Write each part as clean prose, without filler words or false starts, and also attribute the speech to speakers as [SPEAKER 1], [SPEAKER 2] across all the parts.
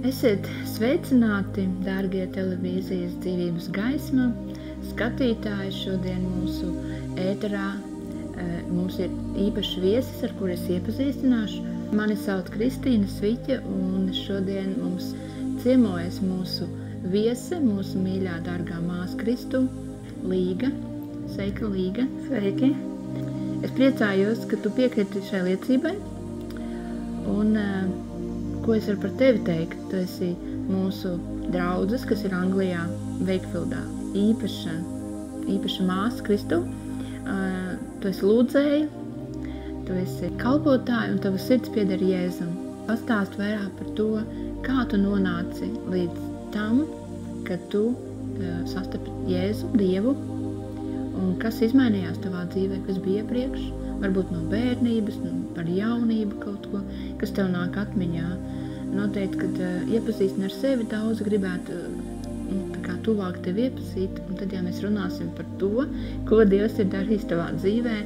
[SPEAKER 1] Esiet sveicināti, dārgie televīzijas dzīvības gaisma skatītāji. Šodien mūsu ēterā mums ir īpašs viesis, ar kuru es iepazīstināšu. Mani sauc Kristīna Sviķa, un šodien mums ciemojas mūsu viese, mūsu mīļā dārgā māsa Kristu, Līga. Sveika, Līga!
[SPEAKER 2] Sveiki!
[SPEAKER 1] Es priecājos, ka tu piekriti šai liecībai. Un ko es varu par tevi teikt? Tu esi mūsu draudzes, kas ir Anglijā, Veikfildā. Īpaša māsa Kristu. Tu esi lūdzēja, tu esi kalpotāja un tava sirds pieder Jēzum. Pastāst vairāk par to, kā tu nonāci līdz tam, kad tu sastapi Jēzu, Dievu, un kas izmainījās tavā dzīvē, kas bija iepriekš, varbūt no bērnības, par jaunību kaut ko, kas tev nāk atmiņā. Noteikti, kad iepazīstina ar sevi daudz, gribētu tuvāk tevi iepazīt, un tad mēs runāsim par to, ko Dievs ir darījis tavā dzīvē,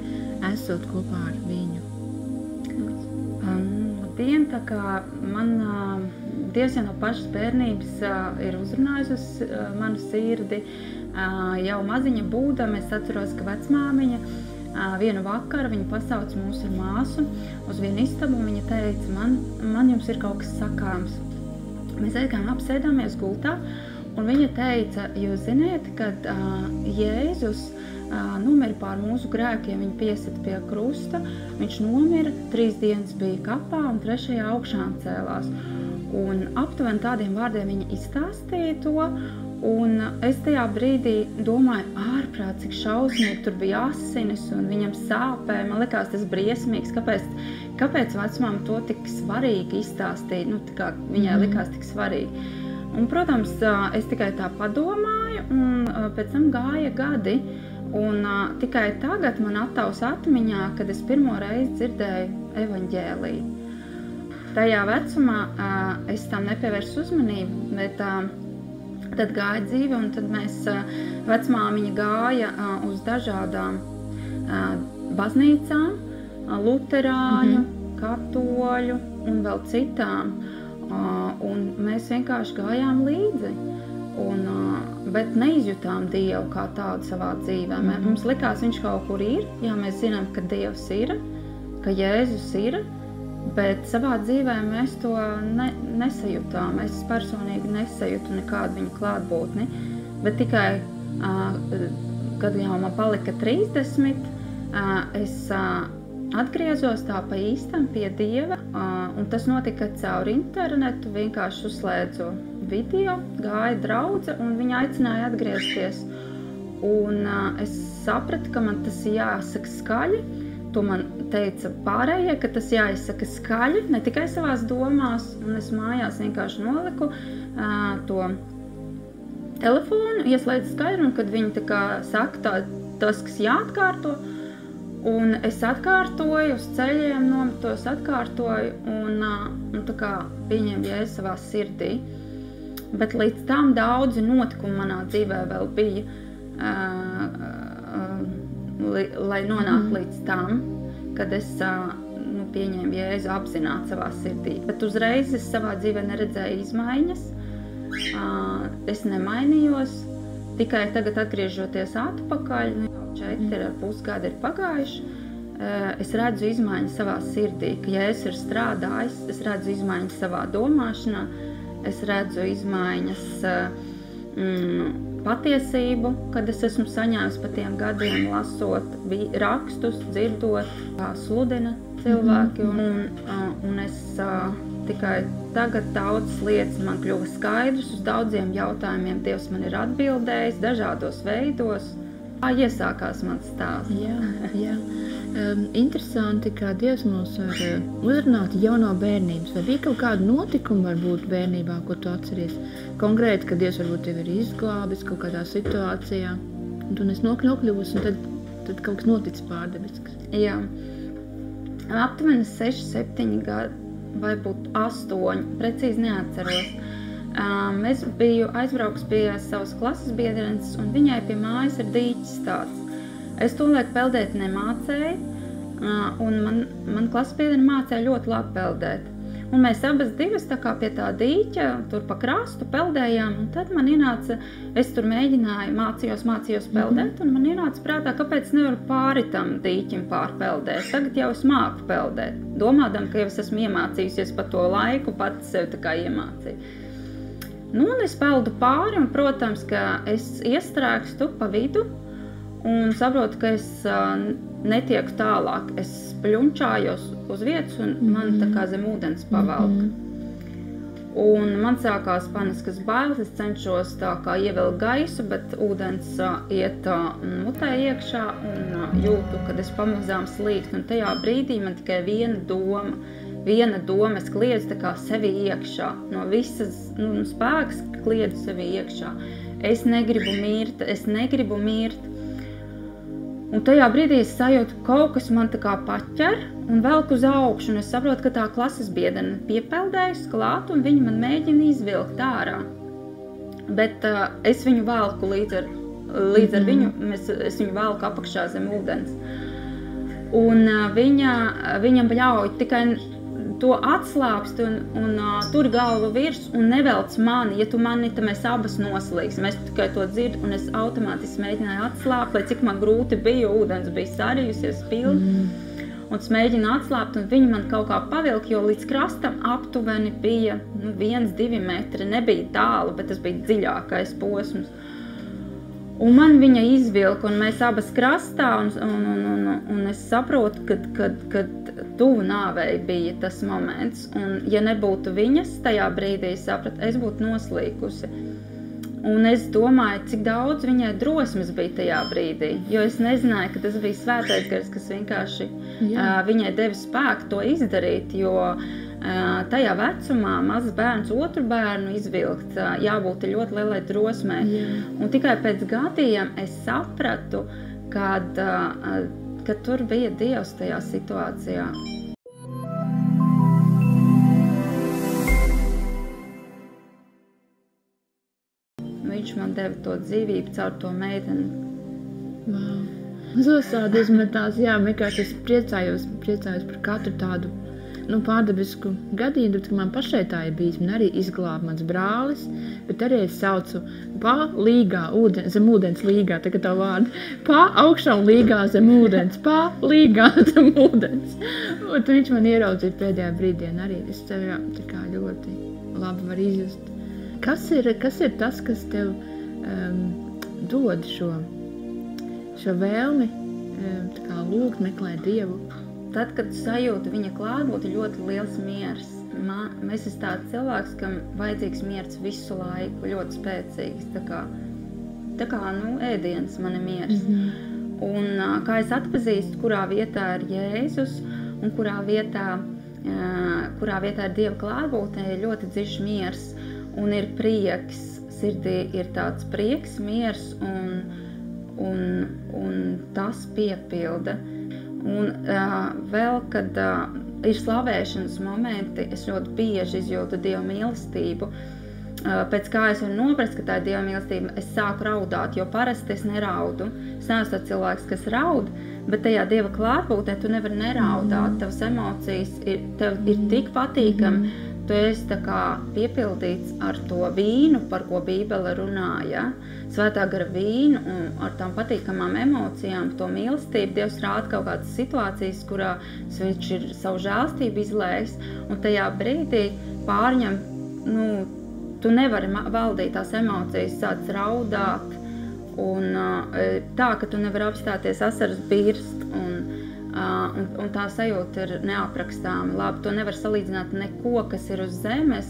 [SPEAKER 1] esot kopā ar viņu.
[SPEAKER 2] Tā kā man Dievs jau no pašas bērnības ir uzrunājis manu sirdi. Jau maziņa būdama es atceros, ka vecmāmiņa vienu vakaru viņa pasauca mūs ar māsu uz vienu istabu, un viņa teica, man jums ir kaut kas sakāms. Mēs aizgājām apsēdāmies gultā, un viņa teica, jūs ziniet, kad Jēzus nomira pār mūsu grēkiem, viņu piesita pie krusta, viņš nomira, 3 dienas bija kapā un 3. augšām cēlās. Un aptuveni tādiem vārdiem viņa izstāstīja to, un es tajā brīdī domāju, ārprāt, cik šausmīgi, tur bija asinis un viņam sāpēja, man likās tas briesmīgs, kāpēc vecmāma to tik svarīgi izstāstīja, viņai likās tik svarīgi. Un, protams, es tikai tā padomāju, un pēc tam gāja gadi, un tikai tagad man attaus atmiņā, kad es pirmo reizi dzirdēju evaņģēliju. Tajā vecumā es tam nepievērsu uzmanību, bet tad gāja dzīve, un tad vecmāmiņa gāja uz dažādām baznīcām, luterāņu, katoļu un vēl citām. Un mēs vienkārši gājām līdzi, bet neizjutām Dievu kā tādu savā dzīvē. Mums likās, viņš kaut kur ir, jā, mēs zinām, ka Dievs ir, ka Jēzus ir, bet savā dzīvē mēs to nesajūtām. Es personīgi nesajūtu nekādu viņa klātbūtni, bet tikai, kad jau man palika 30, es atgriezos tā pa īstam pie Dieva, un tas notika caur internetu, vienkārši uzslēdzu video, gāja draudze, un viņa aicināja atgriezties. Un es sapratu, ka man tas jāsaka skaļi, to man teica pārējie, ka tas jāizsaka skaļi, ne tikai savās domās, un es mājās vienkārši noliku to telefonu, ieslēdzu skaļi, un kad viņi tā kā saka tas, kas jāatkārto, un es atkārtoju, uz ceļiem nometos atkārtoju, un tā kā pieņēmu Jēzu savā sirdī. Bet līdz tam daudzi notikumi manā dzīvē vēl bija, lai nonāktu līdz tam, kad es pieņēmu Jēzu apzināti savā sirdī. Bet uzreiz es savā dzīvē neredzēju izmaiņas, es nemainījos, tikai tagad atgriežoties atpakaļ, 4,5 gadi ir pagājuši, es redzu izmaiņas savā sirdī, ka Jēzus ir strādājis, es redzu izmaiņas savā domāšanā, es redzu izmaiņas patiesību, kad es esmu saņēmis pa tiem gadiem, lasot rakstus, dzirdot, kā sludina cilvēki, un es tikai tagad daudzas lietas man kļuva skaidrs, uz daudziem jautājumiem Dievs man ir atbildējis, dažādos veidos. Kā iesākās mans stāsts?
[SPEAKER 1] Jā. Interesanti, kā Dievs mūs var uzrunāt jau no bērnības. Vai bija kaut kāda notikuma varbūt bērnībā, ko tu atceries? Konkrēti, ka Dievs varbūt tevi ir izglābis kaut kādā situācijā, un tu nes nokļuvusi, un tad kaut kas noticis pārdebisks.
[SPEAKER 2] Jā. Aptuveni 6, 7 gadi, vai būt 8, precīzi neatceros. Es biju aizbrauks pie savas klases biedrenes, un viņai pie mājas ir dīķis tāds. Es tolaik peldēt nemācēju, un man klases biedrene mācēja ļoti labi peldēt. un mēs abas divas tā kā pie tā dīķa tur pa krastu peldējām, un tad man ienāca, es tur mēģināju, mācījos peldēt, un man ienāca prātā, kāpēc nevaru pāri tam dīķim pārpeldēt. Tagad jau es māku peldēt, domādam, ka jau es esmu iemācījusies pa to laiku, pati sev tā kā iemācīju. Nu, un es peldu pāri, un, protams, ka es iestrēgstu pa vidu, un saprotu, ka es netieku tālāk. Es pļunčājos uz vietas, un man tā kā zem ūdens pavelk. Un man sākās paniskas bailes, es cenšos tā kā ievilkt gaisu, bet ūdens iet mutē iekšā, un jūtu, kad es pamazām slīkstu. Un tajā brīdī man tikai viena doma, es kliedzu tā kā sevi iekšā, no visas spēks kliedzu sevi iekšā. Es negribu mirt. Un tajā brīdī es sajūtu, kaut kas man tā kā paķer un velk uz augšu, un es saprotu, ka tā klases biedrene piepeldējusi klāt, un viņa man mēģina izvilkt ārā. Bet es viņu velku līdz ar viņu, es viņu velku apakšā zem ūdens. Un viņam ļauj tikai to atslāpst un tur galvu virs un nevelc mani. Ja tu mani, tad mēs abas noslīgsim. Es tikai to dzirdu, un es automātiski mēģināju atslāpt, lai cik man grūti bija, ūdens bija sarījusies pilni. Un es mēģinu atslāpt, un viņi man kaut kā pavilka, jo līdz krastam aptuveni bija 1-2 metri. Nebija tālu, bet tas bija dziļākais posms. Un man viņa izvilka, un mēs abas krastā, un es saprotu, kad tuvu nāvei bija tas moments. Un ja nebūtu viņas tajā brīdī, es būtu noslīkusi. Un es domāju, cik daudz viņai drosmes bija tajā brīdī, jo es nezināju, ka tas bija svētais gars, kas vienkārši viņai deva spēku to izdarīt, jo tajā vecumā mazs bērns otru bērnu izvilkt, jābūt ļoti lielai drosmei. Un tikai pēc gadiem es sapratu, kad tur bija Dievs tajā situācijā. Viņš man deva to dzīvību caur to meiteni.
[SPEAKER 1] Wow. Zosādi uzmetās, vienkārši es priecājos par katru tādu pārdabisku gadījumu, bet man pašai tā ir bijis. Man arī izglāba mans brālis, bet arī es saucu līgā, zem ūdens līgā, tagad tā vārdu, augšā un līgā zem ūdens, līgā zem ūdens. Un viņš man ieraudzīja pēdējā brīdī, arī es tev tā kā ļoti labi var izjust. Kas ir tas, kas tev dod šo vēlmi tā kā lūgt, meklēt Dievu?
[SPEAKER 2] Tad, kad sajūtu viņa klātbūtni, ļoti liels miers. Es esmu tāds cilvēks, kam vajadzīgs miers visu laiku, ļoti spēcīgs. Tā kā ēdiens man ir miers. Un kā es atpazīstu, kurā vietā ir Jēzus un kurā vietā ir Dieva klātbūtne, ir ļoti dziļš miers un ir prieks. Sirdī ir tāds prieks, miers un tas piepilda. Un vēl, kad ir slavēšanas momenti, es ļoti bieži izjūtu Dieva mīlestību. Pēc kā es varu noprast, ka tā ir Dieva mīlestība, es sāku raudāt, jo parasti es neraudu. Es neesmu tāds cilvēks, kas raud, bet tajā Dieva klātbūtnē tu nevari neraudāt. Tavas emocijas tev ir tik patīkami. Tu esi tā kā piepildīts ar to vīnu, par ko Bībele runāja. Svētā gara vīnu un ar tām patīkamām emocijām, to mīlestību. Dievs rāda kaut kādas situācijas, kurā viņš ir savu žēlstību izlējis. Un tajā brīdī pārņem, tu nevari valdīt tās emocijas, sāc raudāt. Un tā, ka tu nevari apstāties, asaras birst. Un tā sajūta ir neaprakstāma. Labi, to nevar salīdzināt neko, kas ir uz zemes.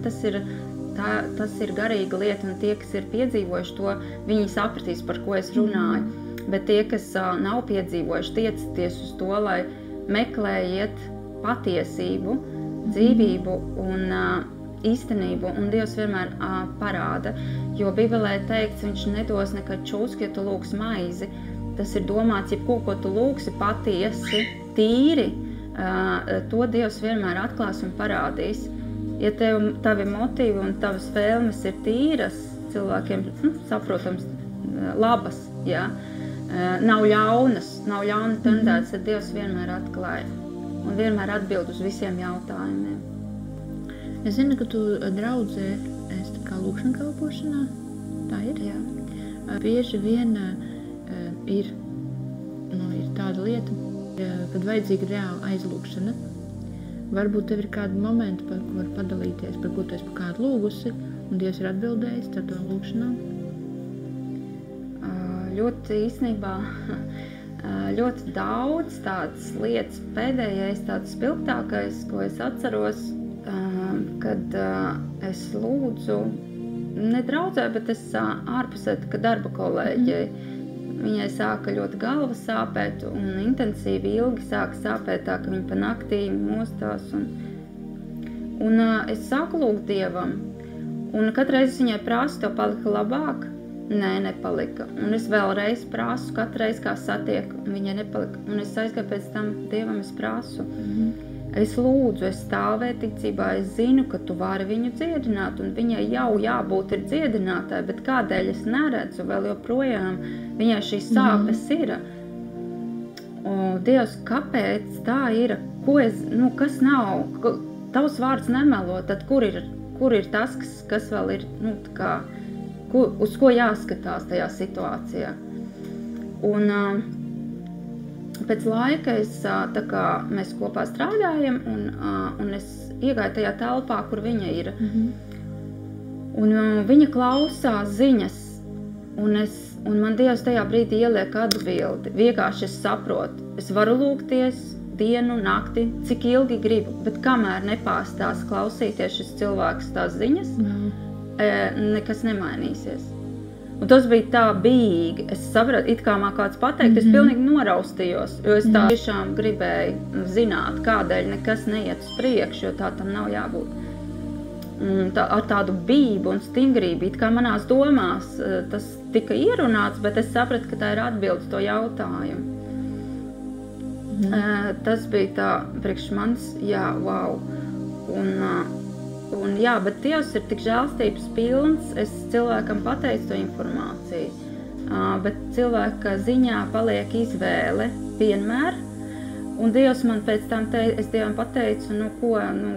[SPEAKER 2] Tas ir garīga lieta, un tie, kas ir piedzīvojuši to, viņi sapratīs, par ko es runāju. Bet tie, kas nav piedzīvojuši, tiecieties uz to, lai meklējiet patiesību, dzīvību un īstenību, un Dievs vienmēr parāda. Jo Bībelē teikts, viņš nedos nekad čūsku, ja tu lūgsi maizi. Tas ir domāts, jebko, ko tu lūgsi patiesi, tīri, to Dievs vienmēr atklās un parādīs. Ja tavi motīvi un tavas vēlmes ir tīras, cilvēkiem, saprotams, labas, nav ļaunas tendētas, tad Dievs vienmēr atklāja. un vienmēr atbild uz visiem jautājumiem.
[SPEAKER 1] Es zinu, ka tu draudzē esi tā kā lūkšana kalpošanā. Tā ir?
[SPEAKER 2] Jā.
[SPEAKER 1] Bieži vien ir tāda lieta, kad vajadzīga reāla aizlūkšana. Varbūt tev ir kādi momenti, par ko var padalīties, par ko tu esi par kādu lūgusi, un Dievs ir atbildējis ar to lūkšanām?
[SPEAKER 2] Ļoti īstenībā ļoti daudz tādas lietas. Pēdējais tāds spilgtākais, ko es atceros, kad es lūdzu, ne draudzē, bet es ārpusē, ka darba kolēģei, viņai sāka ļoti galva sāpēt un intensīvi ilgi sāka sāpēt tā, ka viņa pa naktīm mostās. Un es sāku lūgt Dievam, un katreiz viņai prasu, tev palika labāk? Nē, nepalika. Un es vēlreiz prasu, katreiz kā satieku, un viņai nepalika. Un es aizgāju pēc tam Dievam, es prasu. Es lūdzu, es stāvēju ticībā, es zinu, ka tu vari viņu dziedināt, un viņai jau jābūt ir dziedinātāji, bet kādēļ es neredzu, vēl joprojām viņai šīs sāpes ir. Dievs, kāpēc tā ir? Kas nav? Tavs vārds nemelo, tad kur ir tas, kas vēl ir, uz ko jāskatās tajā situācijā? Un pēc laika mēs kopā strādājam, un es iegāju tajā telpā, kur viņa ir. Un viņa klausās ziņas, un man Dievs tajā brīdī ieliek atbildi. Vienkārši es saprotu, es varu lūgties dienu, nakti, cik ilgi gribu, bet kamēr nepārstās klausīties šis cilvēks tās ziņas, nekas nemainīsies. Un tas bija tā bīgi. Es sapratu, it kā man kāds pateikt, es pilnīgi noraustījos, jo es tā tiešām gribēju zināt, kādēļ nekas neiet uz priekšu, jo tā tam nav jābūt. Ar tādu bību un stingrību, it kā manās domās tas tika ierunāts, bet es sapratu, ka tā ir atbilde to jautājumu. Tas bija tā priekš manis, wow. Un jā, bet Dievs ir tik žēlstības pilns, es cilvēkam pateicu to informāciju, bet cilvēka ziņā paliek izvēle vienmēr, un Dievs man pēc tam es Dievam pateicu,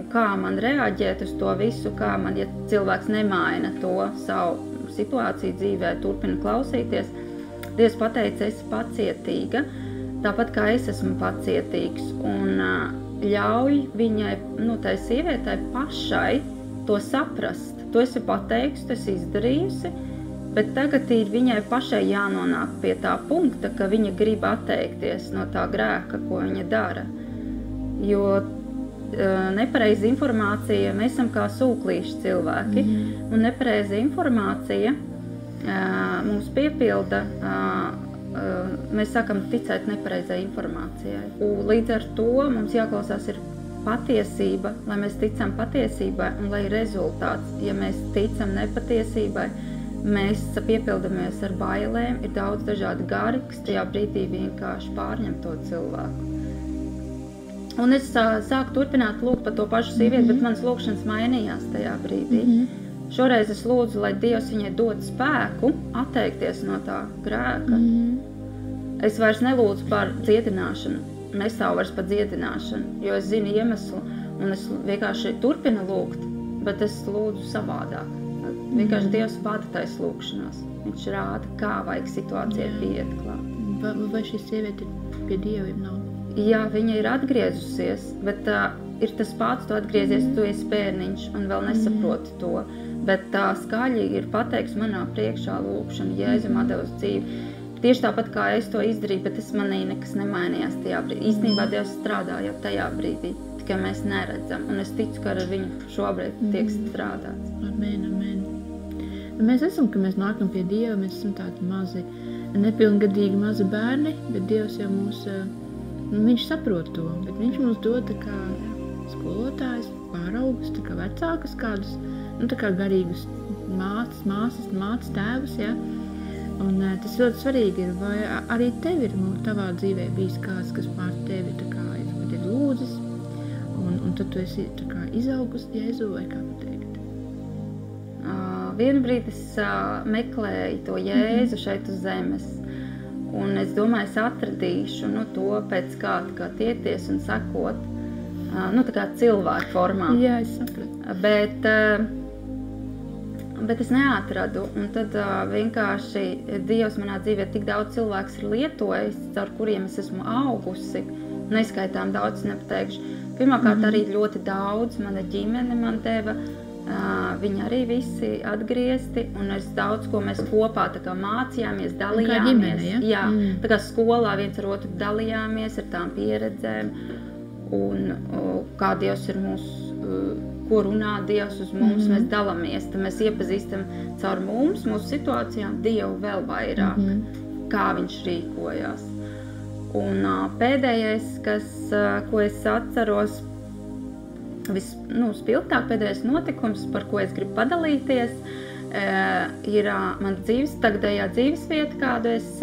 [SPEAKER 2] kā man reaģēt uz to visu, kā man, ja cilvēks nemaina to savu situāciju dzīvē, turpina klausīties. Dievs pateica, esi pacietīga, tāpat kā es esmu pacietīgs, un ļauj viņai, tai sievietai pašai to saprast. To esi pateikusi, to esi izdarījusi, bet tagad ir viņai pašai jānonāk pie tā punkta, ka viņa grib atteikties no tā grēka, ko viņa dara. Jo nepareiza informācija, mēs esam kā sūklīši cilvēki, un nepareiza informācija mums piepilda, mēs sākam ticēt nepareizai informācijai. Līdz ar to mums jāklausās ir patiesība, lai mēs ticam patiesībai, un lai ir rezultāts. Ja mēs ticam nepatiesībai, mēs piepildamies ar bailēm, ir daudz dažādi gari, kas tajā brīdī vienkārši pārņem to cilvēku. Un es sāku turpināt lūgt par to pašu sievieti, bet manas lūgšanas mainījās tajā brīdī. Šoreiz es lūdzu, lai Dievs viņai dod spēku atteikties no tā grēka. Es vairs nelūdzu par dziedināšanu, nestāvu vairs par dziedināšanu, jo es zinu iemeslu, un es vienkārši turpinu lūgt, bet es lūdzu savādāk. Vienkārši Dievs vada tais lūgšanās. Viņš rāda, kā vajag situācijai pieiet klāt.
[SPEAKER 1] Vai šī sieviete pie Dieva nav?
[SPEAKER 2] Jā, viņa ir atgriezusies, bet ir tas pats, tu atgriezies, tu esi bērniņš un vēl nesaproti to. Bet tā skaļi ir pateiks manā priekšā lūkšana, Jēzum atdevis dzīvi. Tieši tāpat kā es to izdarīju, bet manī nekas nemainījās tajā brīdī. Īstenībā Dievs strādā jau tajā brīdī, tikai mēs neredzam. Un es ticu, ka ar viņu šobrīd tiek strādāts.
[SPEAKER 1] Amen. Mēs esam, ka mēs nākam pie Dieva, mēs esam tādi mazi, nepilngadīgi mazi bērni, bet Dievs jau mūs, viņš saprot to, bet viņš mums dod tā kā skolotājs, pāraugus, tā kā vecākas kādus, tā kā garīgus māsas, tēvus, ja. Un tas ļoti svarīgi ir, vai arī tev ir tavā dzīvē bijis kāds, kas pār tevi tā kā ir lūdzis, un tad tu esi tā kā izaugus Jēzu, vai kā pateikt?
[SPEAKER 2] Vienu brīdi es meklēju to Jēzu šeit uz zemes, un es domāju, es atradīšu to pēc kā tiekties un sekot. tā kā cilvēku formā.
[SPEAKER 1] Jā, es sapratu.
[SPEAKER 2] Bet es neatradu, un tad vienkārši Dievs manā dzīvē tik daudz cilvēks ir lietojis, caur kuriem es esmu augusi, neskaitām daudz nepateikšu. Pirmkārt arī ļoti daudz, mana ģimene man deva, viņi arī visi atgriezti, un es daudz ko mēs kopā tā kā mācījāmies, dalījāmies.
[SPEAKER 1] Kā ģimene, ja?
[SPEAKER 2] Jā, tā kā skolā viens ar otru dalījāmies ar tām pieredzēm, un kā Dievs ir mūsu, ko runā Dievs uz mums, mēs dalāmies, tad mēs iepazīstam caur mums, mūsu situācijām, Dievu vēl vairāk, kā viņš rīkojās. Un pēdējais, ko es atceros, spilgtāk pēdējais notikums, par ko es gribu padalīties, ir mana tagadējā dzīvesvieta, kādu es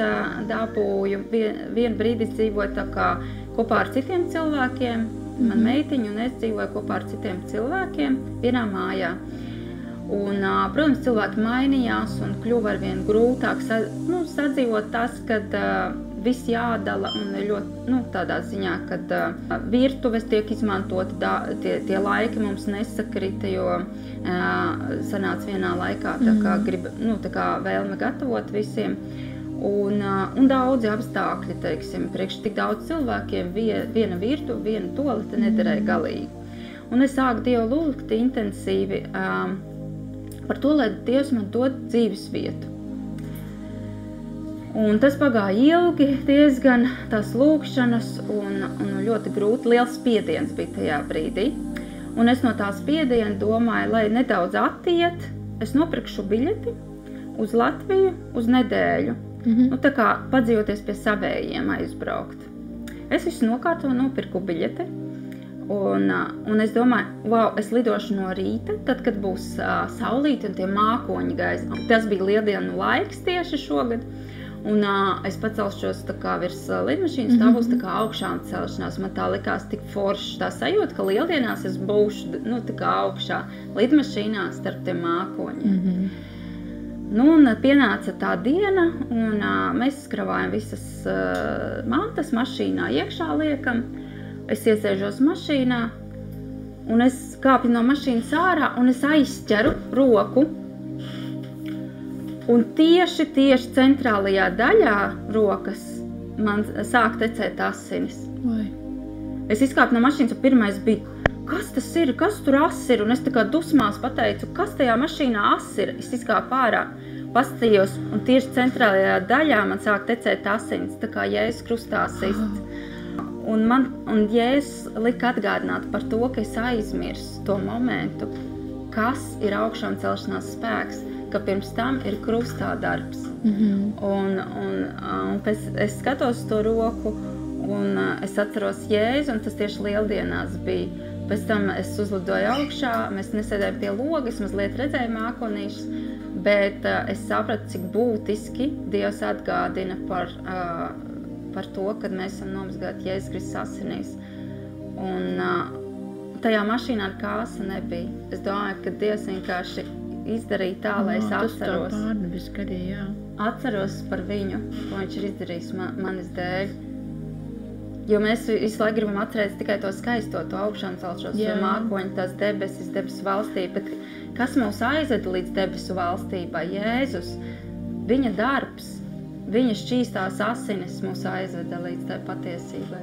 [SPEAKER 2] dabūju. Vienu brīdi es dzīvoju tā kā kopā ar citiem cilvēkiem, man meitiņa un es dzīvoju kopā ar citiem cilvēkiem vienā mājā. Un, protams, cilvēki mainījās un kļuva arvien grūtāk sadzīvot tas, kad viss jādala un ļoti, tādā ziņā, kad virtuves tiek izmantoti, tie laiki mums nesakrita, jo sanāca vienā laikā, tā kā vēlme gatavot visiem. Un daudzi apstākļi, teiksim, priekš tik daudz cilvēkiem, viena virtuve, viena toalete nederēja galīgi. Un es sāku Dievu lūgt intensīvi par to, lai Dievs man dod dzīves vietu. Un tas pagāja ilgi, diezgan tās lūkšanas, un ļoti grūti, liels spiediens bija tajā brīdī. Un es no tā spiediena domāju, lai nedaudz attiet, es nopirkšu biļeti uz Latviju uz nedēļu. Tā kā padzīvoties pie savējiem aizbraukt. Es visu nokārtoju, nopirku biļeti, un es domāju, es lidošu no rīta, tad, kad būs saulīti un tie mākoņi gaisa. Tas bija lieldienu laiks tieši šogad, un es pacelšos tā kā virs lidmašīnas, tā būs tā kā augšām celšanās. Man tā likās tik forši tā sajūta, ka lieldienās es būšu tā kā augšā lidmašīnā starp tiem mākoņiem. Un pienāca tā diena, un mēs skravājam visas mantas mašīnā, iekšā liekam. Es iesēžos mašīnā, un es kāpju no mašīnas ārā, un es aizķeru roku. Un tieši centrālajā daļā rokas man sāk tecēt asinis.
[SPEAKER 1] Vai.
[SPEAKER 2] Es izkāpu no mašīnas, un pirmais bija, kas tas ir, kas tur asi ir? Un es tā kā dusmās pateicu, kas tajā mašīnā asi ir? Es izkāpu ārā, paskatījos, un tieši centrālajā daļā man sāk tecēt asinis, tā kā Jēzus krustā sists. Un Jēzus lika atgādināt par to, ka es aizmirsu to momentu, kas ir augšām celšanās spēks, ka pirms tam ir krustā darbs. Un es skatos to roku, un es atceros Jēzu, un tas tieši lieldienās bija. Pēc tam es uzlidoju augšā, mēs nesēdējām pie logas, mazliet redzēju mākonīšus, bet es sapratu, cik būtiski Dievs atgādina par to, kad mēs esam nomazgāti Jēzus Kristus asinīs. Un tajā mašīnā kāsa nebija. Es domāju, ka Dievs vienkārši izdarīja tā, lai es atceros. Atceros par viņu, ko viņš ir izdarījis manis dēļ. Jo mēs visu laiku gribam atcerēties tikai to skaisto, to augšām celšos, jo mākoņi, tās debesis, debesu valstība. Bet kas mūs aizveda līdz debesu valstībai? Jēzus, viņa darbs, viņa šķīstās asinis mūs aizveda līdz tai patiesībai.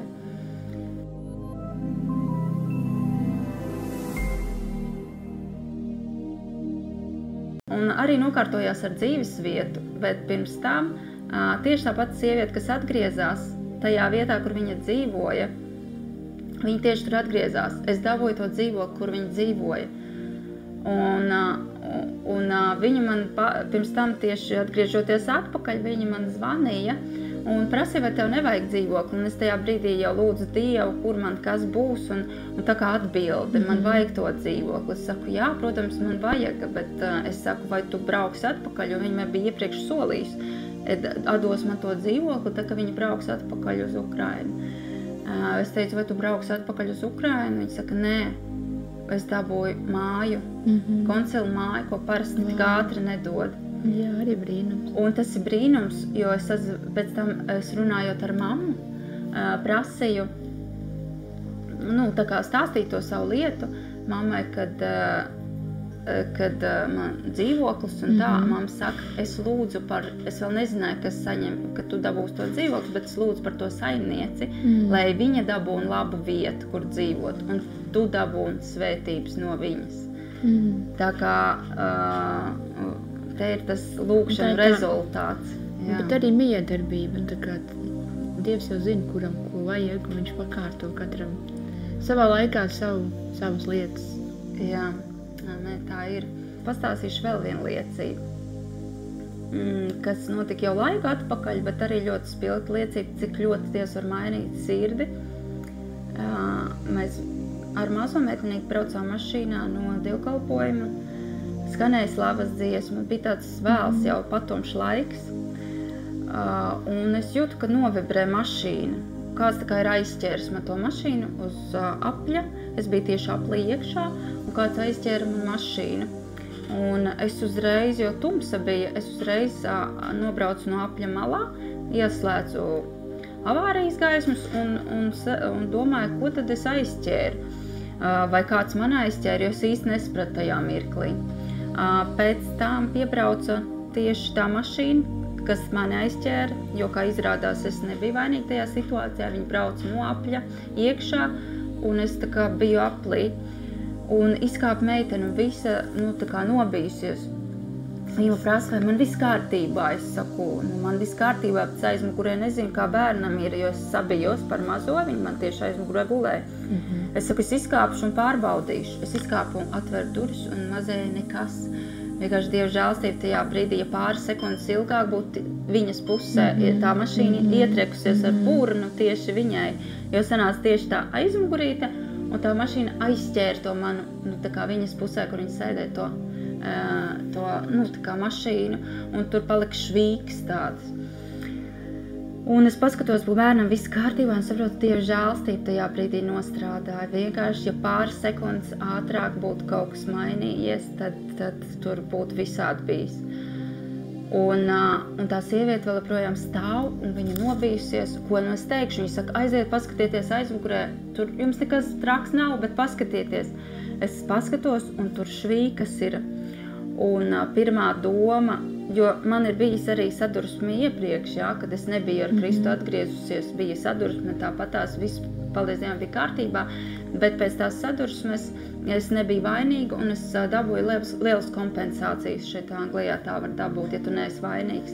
[SPEAKER 2] Un arī nokārtojās ar dzīves vietu, bet pirms tam tieši tā pati sieviete, kas atgriezās tajā vietā, kur viņa dzīvoja, viņa tieši tur atgriezās. Es dabūju to dzīvokli, kur viņa dzīvoja. Un viņa man pirms tam tieši atgriežoties atpakaļ, viņa man zvanīja un prasīja, vai tev nevajag dzīvokli. Un es tajā brīdī jau lūdzu Dievu, kur man kas būs, un tā kā atbilde, man vajag to dzīvokli. Es saku, jā, protams, man vajag, bet es saku, vai tu brauks atpakaļ, jo viņa man bija iepriekš solījusi. Atdos man to dzīvokli, tā ka viņi brauks atpakaļ uz Ukrainu. Es teicu, vai tu brauks atpakaļ uz Ukrainu? Viņa saka, nē, es dabūju māju, koncilu māju, ko parasti tik ātri nedod.
[SPEAKER 1] Jā, arī brīnums.
[SPEAKER 2] Un tas ir brīnums, jo pēc tam es runājot ar mammu, prasīju, tā kā stāstīt to savu lietu mammai, kad man dzīvoklis un tā, mamma saka, es lūdzu es vēl nezināju, kas saņem, ka tu dabūsi to dzīvoklis, bet es lūdzu par to saimnieci, lai viņa dabūna labu vietu, kur dzīvot, un tu dabūni svētības no viņas. Tā kā te ir tas lūkšana rezultāts. Jā.
[SPEAKER 1] Bet arī miedarbība, tā kā Dievs jau zina, kuram ko vajag, un viņš pakārto katram savā laikā savas lietas.
[SPEAKER 2] Jā. Nē, tā ir. Pastāstīšu vēl vienu liecību, kas notika jau laiku atpakaļ, bet arī ļoti spilgta liecība, cik ļoti Dievs var mainīt sirdi. Mēs ar mazo meitenīti braucām mašīnā no dievkalpojuma, skanēja slavas dziesma, bija tāds vēls jau patumšs laiks, un es jūtu, ka novibrē mašīna. Kāds tā kā ir aizķēris man to mašīnu uz apļa, es biju tieši aplī iekšā, un kāds aizķēra man mašīnu. Un es uzreiz, jo tumsa bija, nobraucu no apļa malā, ieslēdzu avārijas gaismas un domāju, ko tad es aizķēru. Vai kāds man aizķēra, jo es īsti nesapratu tajā mirklī. Pēc tam piebrauca tieši tā mašīna, kas mani aizķēra, jo, kā izrādās, es nebiju vainīga tajā situācijā. Viņi brauca no apļa iekšā, un es tā kā biju aplī. Un izkāpa meitene un visa, tā kā nobijusies. Viņa prasa, vai man viss kārtībā. Es saku, man viss kārtībā, bet aizmugurē nezinu, kā bērnam ir, jo es sabijos par mazo, viņa man tieši aizmugurē gulēja. Es saku, es izkāpšu un pārbaudīšu. Es izkāpu un atveru durvis un mazēja nekas. Vienkārši Dieva žēlstība tajā brīdī, ja pāris sekundes ilgāk būtu viņas pusē, ja tā mašīna ietriekusies ar burnu tieši viņai, jo sanāca tieši tā aizmugurīte, un tā mašīna aizķēra to manu, tā kā viņas pusē, kur viņa sēdēja to tā kā mašīnu, un tur palika švīks tāds. Un es paskatos, bērnam viss kārtībā, un saprotu, Dieva žēlstība tajā brīdī nostrādāja. Vienkārši, ja pāris sekundes ātrāk būtu kaut kas mainījies, tad tur būtu visādi bijis. Un tā sieviete vēl joprojām stāv, un viņa nobijusies. Ko es teikšu? Viņa saka, aiziet, paskatieties aizmugurē. Tur jums nekas traks nav, bet paskatieties. Es paskatos, un tur švīkas ir. Un pirmā doma, jo man ir bijis arī sadursme iepriekš, kad es nebiju ar Kristu atgriezusies, bija sadursme, tāpatās viss, paldies Dievam, bija kārtībā, bet pēc tās sadursmes es nebiju vainīga, un es dabūju lielas kompensācijas. Šeit Anglijā tā var dabūt, ja tu neesi vainīgs.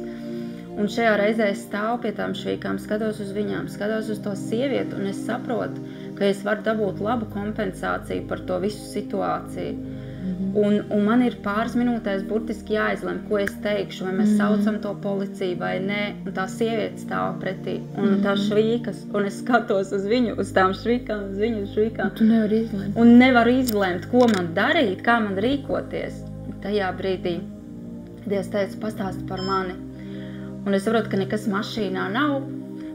[SPEAKER 2] Un šajā reizē es stāvu pie tām švīkām, skatos uz viņām, skatos uz to sievieti, un es saprotu, ka es varu dabūt labu kompensāciju par to visu situāciju. Un man ir pāris minūtēs burtiski jāizlem, ko es teikšu, vai mēs saucam to policiju vai nē, un tā sieviete stāv pretī, un tā švīkas, un es skatos uz viņu, uz tām švīkām, uz viņu švīkām.
[SPEAKER 1] Tu nevari izlemt.
[SPEAKER 2] Un nevaru izlemt, ko man darīt, kā man rīkoties. Tajā brīdī Dievs teica, pastāsti par mani. Un es saprotu, ka nekas mašīnā nav,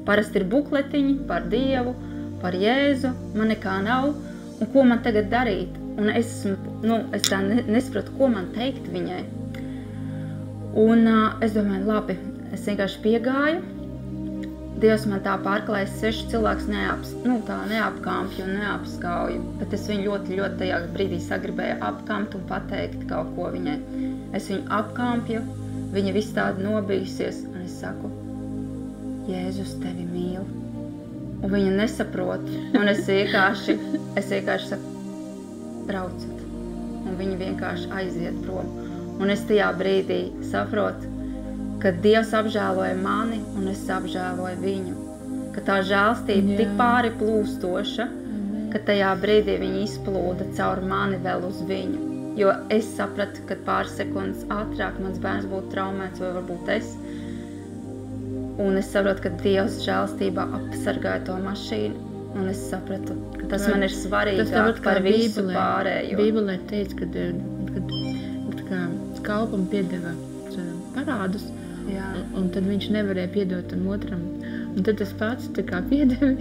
[SPEAKER 2] parasti ir bukletiņi par Dievu, par Jēzu, man nekā nav, un ko man tagad darīt? Un es tā nesapratu, ko man teikt viņai. Un es domāju, labi, es vienkārši piegāju. Dievs man tā pārklājas 6 cilvēks neapkāmpju un neapskauju. Bet es viņu ļoti, ļoti tajā brīdī sagribēju apkāmt un pateikt kaut ko viņai. Es viņu apkāmpju, viņa viss tāda nobijusies, un es saku, Jēzus tevi mīl. Un viņa nesaprot, un es vienkārši saku, braucat, un viņi vienkārši aiziet prom. Un es tajā brīdī saprotu, ka Dievs apžēloja mani, un es apžēloju viņu. Ka tā žēlstība tik pāri plūstoša, ka tajā brīdī viņa izplūda caur mani vēl uz viņu. Jo es sapratu, ka pāris sekundes ātrāk mans bērns būtu traumēts, vai varbūt es. Un es saprotu, ka Dievs žēlstībā apsargāja to mašīnu. Un es sapratu, ka tas man ir svarīgāk par visu pārējo.
[SPEAKER 1] Bībelē teica, kad kalpam piedeva parādus, un tad viņš nevarēja piedot tam otram. Un tad tas pats piedevi,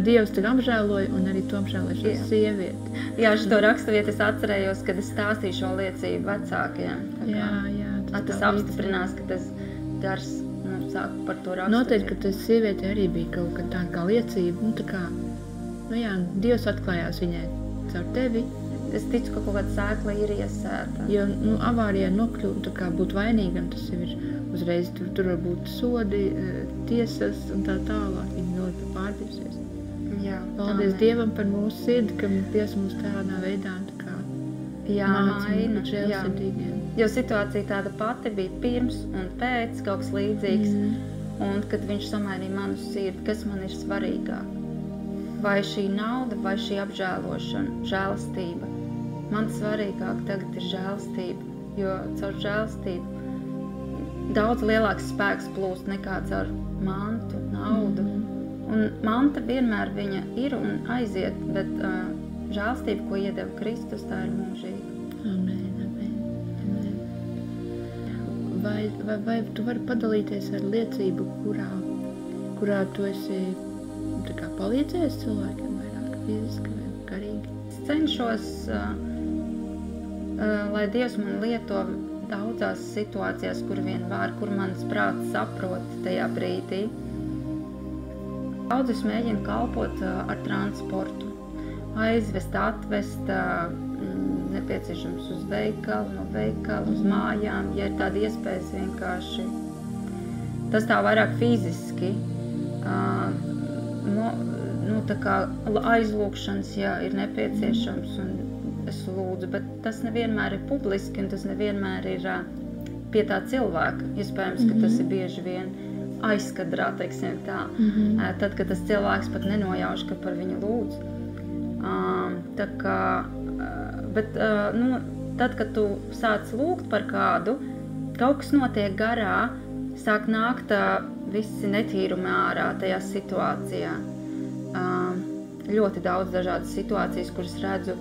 [SPEAKER 1] Dievs apžēloja, un arī to apžēloja šo sievieti.
[SPEAKER 2] Jā, šo raksturvietu es atcerējos, kad es stāstīju šo liecību vecākiem. Tas apstiprinās, ka tas gars sāk par to raksturvietu.
[SPEAKER 1] Noteikti, ka tas sieviete arī bija kaut kā tā kā liecība, nu jā, Dievs atklājās viņai caur tevi.
[SPEAKER 2] Es ticu, ka kaut kāda sēkla ir iesēta.
[SPEAKER 1] Jo avārijā nokļūt, tā kā būt vainīgam, tas jau ir uzreiz, tur var būt sodi, tiesas un tā tālāk. Viņi ļoti pārdzīvsies.
[SPEAKER 2] Jā,
[SPEAKER 1] Paldies Dievam par mūsu sirdi, ka Dievs mums tādā veidā
[SPEAKER 2] maina.
[SPEAKER 1] Žēlsirdīgiem.
[SPEAKER 2] Jo situācija tāda pati bija pirms un pēc, kaut kas līdzīgs. Un kad viņš samainīja manu sirdi, kas man ir svarīgāk? Vai šī nauda, vai šī apžēlošana, žēlastība? Man svarīgāk tagad ir žēlastība, jo caur žēlastību daudz lielāks spēks plūst nekā caur mantu, naudu. Un manta vienmēr viņa ir un aiziet, bet žēlastība, ko iedeva Kristus, tā ir mūžīga.
[SPEAKER 1] Amen. Vai tu vari padalīties ar liecību, kurā tu esi tā kā palīdzējis cilvēkiem vairāk fiziski vai garīgi?
[SPEAKER 2] Es cenšos, lai Dievs man lieto daudzās situācijās, kur vien var, kur mans prāts saprot tajā brīdī. Daudz es mēģinu kalpot ar transportu, aizvest, atvest, nepieciešams uz veikalu, no veikala uz mājām, ja ir tāda iespējas vienkārši. Tas tā vairāk fiziski, tā kā aizlūkšanas, ja ir nepieciešams, un es lūdzu, bet tas nevienmēr ir publiski, un tas nevienmēr ir pie tā cilvēka. Iespējams, ka tas ir bieži vien aizkadrā, teiksim tā, tad, kad tas cilvēks pat nenojauš, ka par viņu lūdz. Tā kā, bet, tad, kad tu sāc lūgt par kādu, kaut kas notiek garā, sāk nākt visi netīrumi ārā tajā situācijā. Ļoti daudz dažādas situācijas, kuras redzu,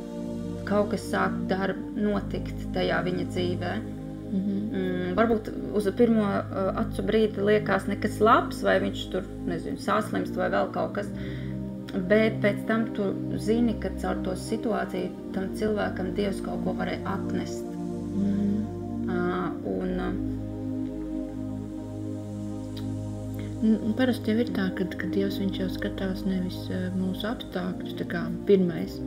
[SPEAKER 2] kaut kas sāk notikt tajā viņa dzīvē. Varbūt uz pirmo acu brīdi liekas nekas labs, vai viņš tur, nezinu, saslimst vai vēl kaut kas, bet pēc tam tu zini, ka caur to situāciju tam cilvēkam Dievs kaut ko varēja atnest.
[SPEAKER 1] Parasti jau ir tā, ka Dievs viņš jau skatās nevis mūsu apstākļus, tā kā pirmais.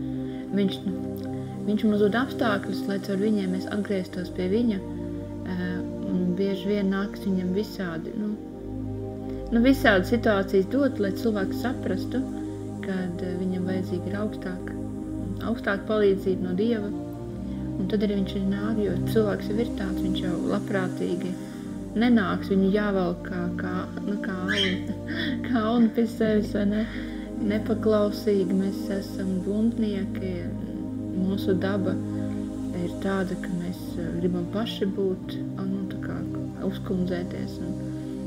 [SPEAKER 1] Viņš mums dod apstākļus, lai caur viņiem mēs atgrieztos pie viņa, un bieži vien nāks viņam visādi, visādi situācijas dot, lai cilvēks saprastu, kad viņam vajadzīga ir augstāka palīdzība no Dieva, un tad arī viņš ir nāk, jo cilvēks jau ir tāds, viņš jau labprātīgi nenāks, viņu jāvelk kā aunu pie sevis, vai ne? Nepaklausīgi, mēs esam bluntnieki, mūsu daba ir tāda, ka mēs gribam paši būt, tā kā uzkundzēties, un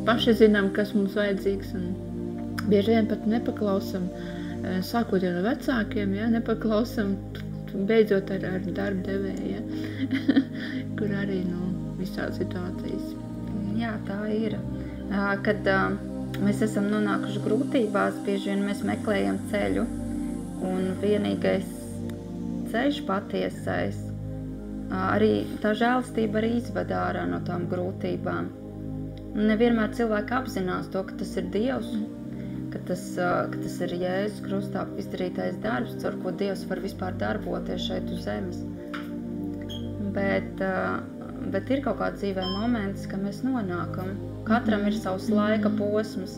[SPEAKER 1] paši zinām, kas mums vajadzīgs, un bieži vien pat nepaklausam, sākot jau no vecākiem, nepaklausam, beidzot ar darba devēju, kur arī, visādi situācijas.
[SPEAKER 2] Jā, tā ir. Kad mēs esam nonākuši grūtībās, bieži vien mēs meklējam ceļu, un vienīgais ceļš patiesais, arī tā žēlastība arī izved ārā no tām grūtībām. Nevienmēr cilvēki apzinās to, ka tas ir Dievs, ka tas ir Jēzus krustā izdarītais darbs, caur ko Dievs var vispār darboties šeit uz zemes. Bet ir kaut kāds dzīvē moments, ka mēs nonākam. Katram ir savs laika posms.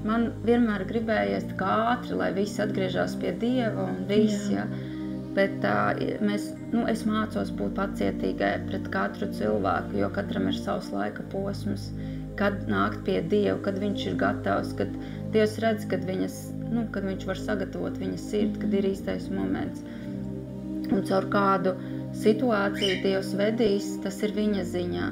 [SPEAKER 2] Man vienmēr gribējies tā kā ātri, lai visi atgriežās pie Dieva un visi, Bet es mācos būt pacietīgai pret katru cilvēku, jo katram ir savs laika posms, kad nākt pie Dieva, kad viņš ir gatavs, kad Dievs redz, kad viņš var sagatavot viņa sirdi, kad ir īstais moments. Un caur kādu situāciju Dievs vedīs, tas ir viņa ziņā.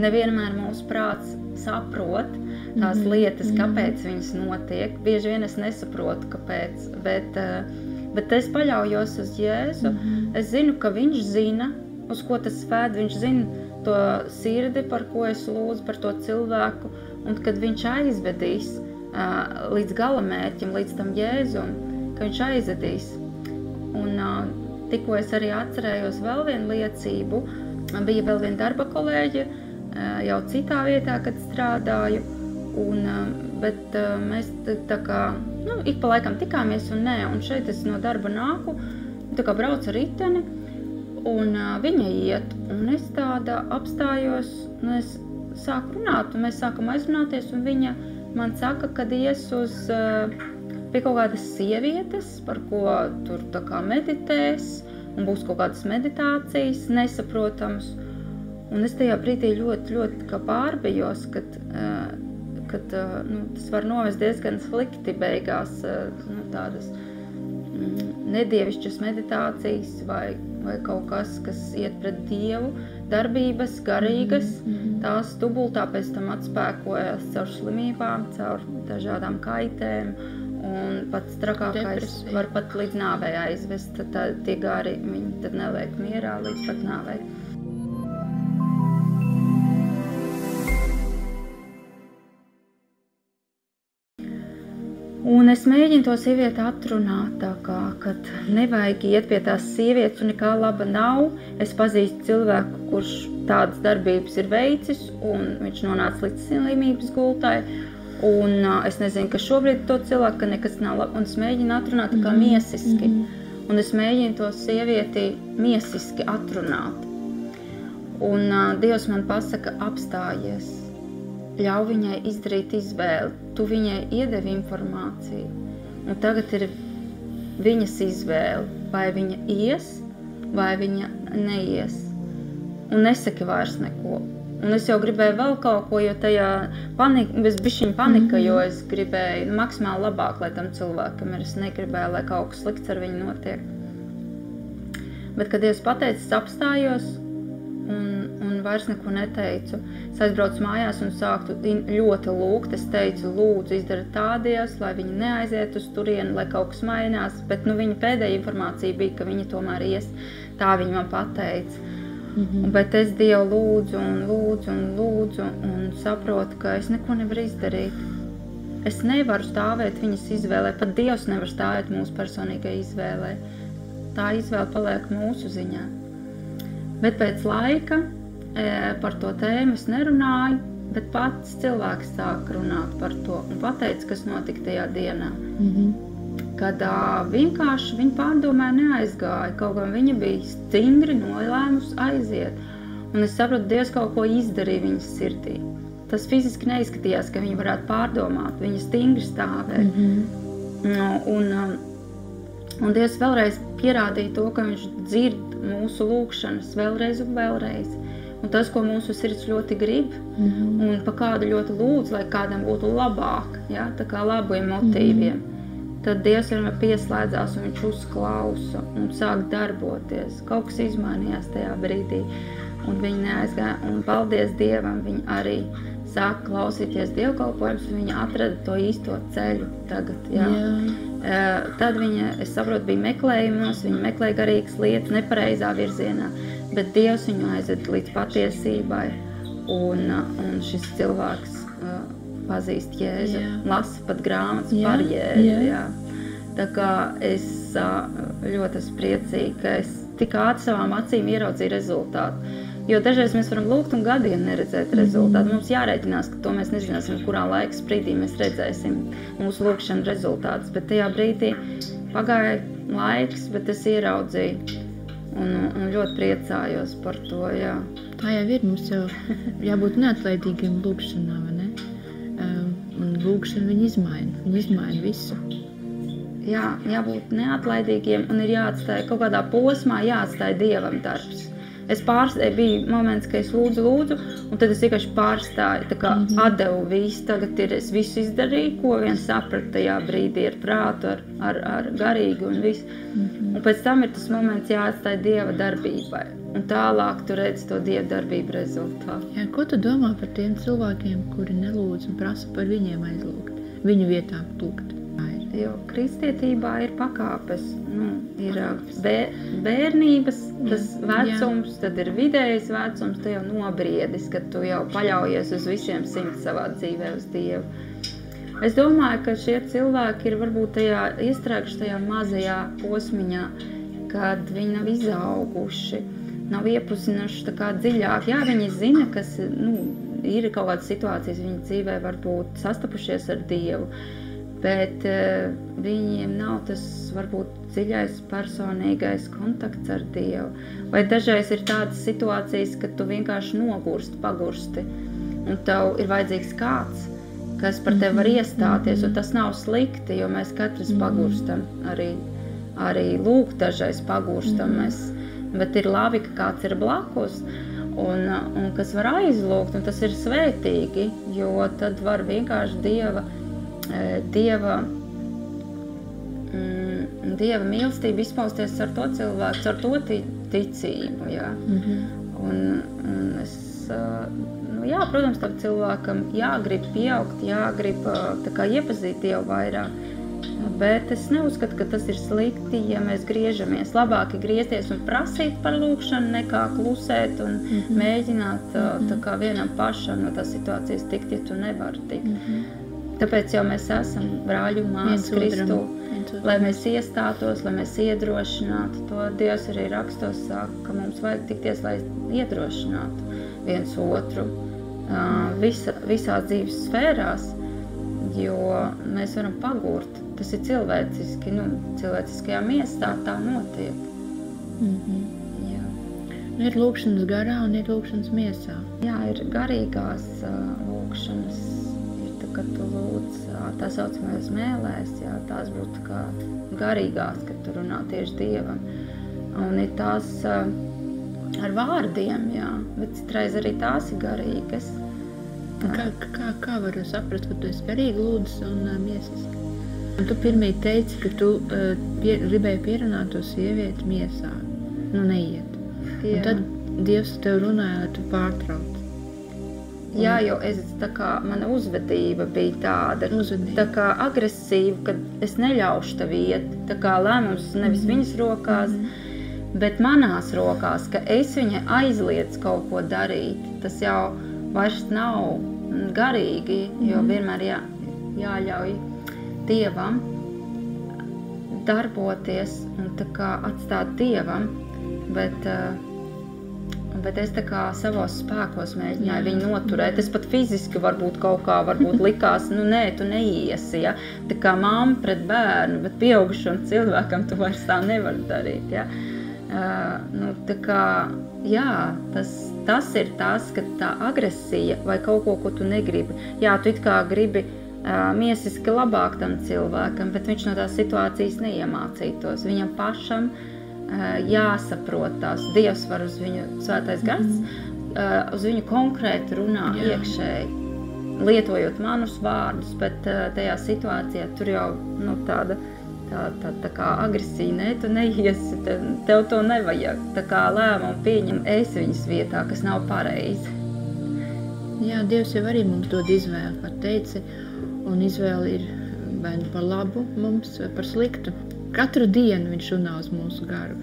[SPEAKER 2] Nevienmēr mūsu prāts saprot tās lietas, kāpēc viņas notiek. Bieži vien es nesaprotu, kāpēc, bet es paļaujos uz Jēzu. Es zinu, ka viņš zina, uz ko tas vēd, viņš zina to sirdi, par ko es lūdzu, par to cilvēku, un kad viņš aizvedīs līdz galamērķim, līdz tam Jēzum, ka viņš aizvedīs. Un tikko es arī atcerējos vēl vienu liecību, bija vēl viena darba kolēģe, jau citā vietā, kad strādāju, Bet mēs tā kā, ik pa laikam tikāmies un šeit es no darba nāku, tā kā braucu ar riteni, un viņa iet, un es tāda apstājos, un es sāku runāt, un mēs sākam aizrunāties, un viņa man saka, kad ies pie kaut kādas sievietes, par ko tur tā kā meditēs, un būs kaut kādas meditācijas, nesaprotams. Un es tajā brīdī ļoti, ļoti kā pārbijos, kad tas var novest diezgan slikti beigās, tādas nedievišķas meditācijas vai kaut kas iet pret Dievu, darbības, garīgas, tās dubultā pēc tam atspēkojas caur slimībām, caur dažādām kaitēm, un pats trakākais var pat līdz nāvei aizvest, tad tie gari viņi tad neliek mierā līdz pat nāvei. Un es mēģinu to sievieti atrunāt tā kā, kad nevajag iet pie tās sievietes un nekā laba nav. Es pazīstu cilvēku, kurš tādas darbības ir veicis, un viņš nonāca līdz slimības gultai. Un es nezinu, ka šobrīd to cilvēku, ka nekas nav labi. Un es mēģinu atrunāt tā kā miesiski. Un es mēģinu to sievieti miesiski atrunāt. Un Dievs man pasaka, apstājies. Ļauj viņai izdarīt izvēli. Tu viņai iedevi informāciju. Un tagad ir viņas izvēle. Vai viņa ies, vai viņa neies. Un nesaki vairs neko. Un es jau gribēju vēl kaut ko, jo tajā bez bišķiņa panika, jo es gribēju maksimāli labāk, lai tam cilvēkam ir. Es negribēju, lai kaut kas slikts ar viņu notiek. Bet, kad Dievs pateica, es apstājos un vairs neko neteicu. Es aizbraucu mājās un sāktu ļoti lūgt. Es teicu, lūdzu, izdara tā, Dievs, lai viņi neaiziet uz turieni, lai kaut kas mainās. Bet viņa pēdējā informācija bija, ka viņa tomēr ies. Tā viņa man pateica. Bet es Dievu lūdzu un saprotu, ka es neko nevaru izdarīt. Es nevaru stāvēt viņas izvēlē. Pat Dievs nevar stāvēt mūsu personīgai izvēlē. Tā izvēle paliek mūsu ziņā. Bet pēc laika par to tēmu es nerunāju, bet pats cilvēks sāk runāt par to un pateica, kas notika tajā dienā. Kad vienkārši viņa pārdomāja neaizgāja, kaut gan viņa bija stingri nolēmusi aiziet. Un es saprotu, Dievs kaut ko izdarīja viņas sirdī. Tas fiziski neizskatījās, ka viņa varētu pārdomāt, viņa stingri stāvēja. Un Dievs vēlreiz pierādīja to, ka viņš dzird mūsu lūkšanas vēlreiz un vēlreiz. Un tas, ko mūsu sirds ļoti grib, un pa kādu ļoti lūdz, lai kādam būtu labāk, ja, tā kā labiem motīviem, tad Dievs vienmēr pieslēdzās un viņš uzklausa un sāk darboties. Kaut kas izmainījās tajā brīdī, un viņi neaizgāja. Un paldies Dievam, viņi arī sāk klausīties dievkalpojumus, un viņa atrada to īsto ceļu tagad. Jā. Tad viņa, es saprotu, bija meklējumos, viņa meklēja garīgas lietas nepareizā virzienā, bet Dievs viņu aizved līdz patiesībai, un šis cilvēks pazīst Jēzu, lasa pat grāmatas par Jēzu. Jā. Tā kā es ļoti esmu priecīga, ka es tik ātri savām acīm ieraudzīju rezultātu. Jo dažreiz mēs varam lūgt un gadiem neredzēt rezultātu. Mums jārēķinās, ka to mēs nezināsim, kurā laika sprīdī mēs redzēsim mūsu lūgšanu rezultātus. Bet tajā brīdī pagāja laiks, bet es ieraudzīju un ļoti priecājos par to. Jā.
[SPEAKER 1] Tā jau ir, mums jau jābūt neatlaidīgiem lūgšanā, vai ne? Un lūgšana viņi izmaina visu.
[SPEAKER 2] Jā, jābūt neatlaidīgiem un ir jāatstāja kaut kādā posmā, jāatstāja Dievam darbs. Es bija moments, ka es lūdzu, un tad es vienkārši pārstāju, tā kā atdevu visu, tagad es visu izdarīju, ko vien sapratu tajā brīdī ar prātu, ar garīgu un visu. Un pēc tam ir tas moments jāatstāja Dieva darbībai, un tālāk tu redzi to Dieva darbību rezultātu.
[SPEAKER 1] Jā, ko tu domā par tiem cilvēkiem, kuri nelūdz un prasa par viņiem aizlūgt, viņu vietā lūgt?
[SPEAKER 2] Jo kristietībā ir pakāpes, ir bērnības, tas vecums, tad ir vidējais vecums, tu jau nobriedis, kad tu jau paļaujies uz visiem 100 savā dzīvē uz Dievu. Es domāju, ka šie cilvēki ir varbūt iestrēguši tajā mazajā posmiņā, kad viņi nav izauguši, nav iepazinuši tā kā dziļāk. Jā, viņi zina, kas ir kaut kādas situācijas viņa dzīvē, varbūt sastapušies ar Dievu, bet viņiem nav tas varbūt dziļais personīgais kontakts ar Dievu. Vai dažreiz ir tādas situācijas, kad tu vienkārši nogursti, pagursti, un tev ir vajadzīgs kāds, kas par tevi var iestāties, un tas nav slikti, jo mēs katrs pagurstam, arī lūgt dažreiz pagurstam, bet ir labi, ka kāds ir blakus, un kas var aizlūgt, un tas ir svētīgi, jo tad var vienkārši Dieva mīlestība izpausties ar to cilvēku, ar to ticību, jā. Un es, protams, tam cilvēkam jāgrib pieaugt, jāgrib tā kā iepazīt Dievu vairāk, bet es neuzskatu, ka tas ir slikti, ja mēs griežamies. Labāk ir griezties un prasīt par lūkšanu, nekā klusēt un mēģināt tā kā vienam pašam no tās situācijas tikt, ja tu nevari tikt. Tāpēc jau mēs esam brāļi un māsas Kristu, lai mēs iestātos, lai mēs iedrošinātu. To Dievs arī rakstos saka, ka mums vajag tikties, lai iedrošinātu viens otru visās dzīves sfērās, jo mēs varam pagurt. Tas ir cilvēciski, cilvēciskajā miestā tā notiek. Jā.
[SPEAKER 1] Ir lūkšanas garā un ir lūkšanas miesā.
[SPEAKER 2] Jā, ir garīgās lūkšanas. Kad tu lūdz tā saucamajās mēlēs, jā, tās būtu kā garīgās, kad tu runā tieši Dievam. Un ir tās ar vārdiem, jā, bet citreiz arī tās ir garīgas.
[SPEAKER 1] Kā var saprast, ka tu esi garīgi lūdzis un miesiski? Un tu pirmie teici, ka tu gribēji pierunāt to sievieti miesā, neiet. Jā. Un tad Dievs tev runāja, lai tu pārtrauc.
[SPEAKER 2] Jā, jo mana uzvedība bija tāda, tā kā agresīva, kad es neļaušu tev iet, tā kā lēmums nevis viņas rokās, bet manās rokās, ka es viņai aizliedzu kaut ko darīt. Tas jau vairs nav garīgi, jo vienmēr jāļauj Dievam darboties un tā kā atstāt Dievam, bet es tā kā savos spēkos mēģināju viņu noturēt. Es pat fiziski varbūt kaut kā likās, nē, tu neiesi, ja? Tā kā mamma pret bērnu, bet pieaugušam cilvēkam tu vairs tā nevar darīt, ja? Tā kā, jā, tas ir tas, ka tā agresija vai kaut ko tu negribi. Jā, tu it kā gribi miesiski labāk tam cilvēkam, bet viņš no tās situācijas neiemācītos. Viņam pašam jāsaprot tās. Dievs var uz viņu, svētais gars, uz viņu konkrēti runā iekšēji, lietojot manus vārdus, bet tajā situācijā tur jau tā kā agresija, tu neiesi, tev to nevajag. Tā kā lēmumu pieņem es viņas vietā, kas nav pareizi.
[SPEAKER 1] Jā, Dievs jau arī mums dod izvēli, kā teici, un izvēle ir vai par labu mums, vai par sliktu. Katru dienu viņš runā uz mūsu garu.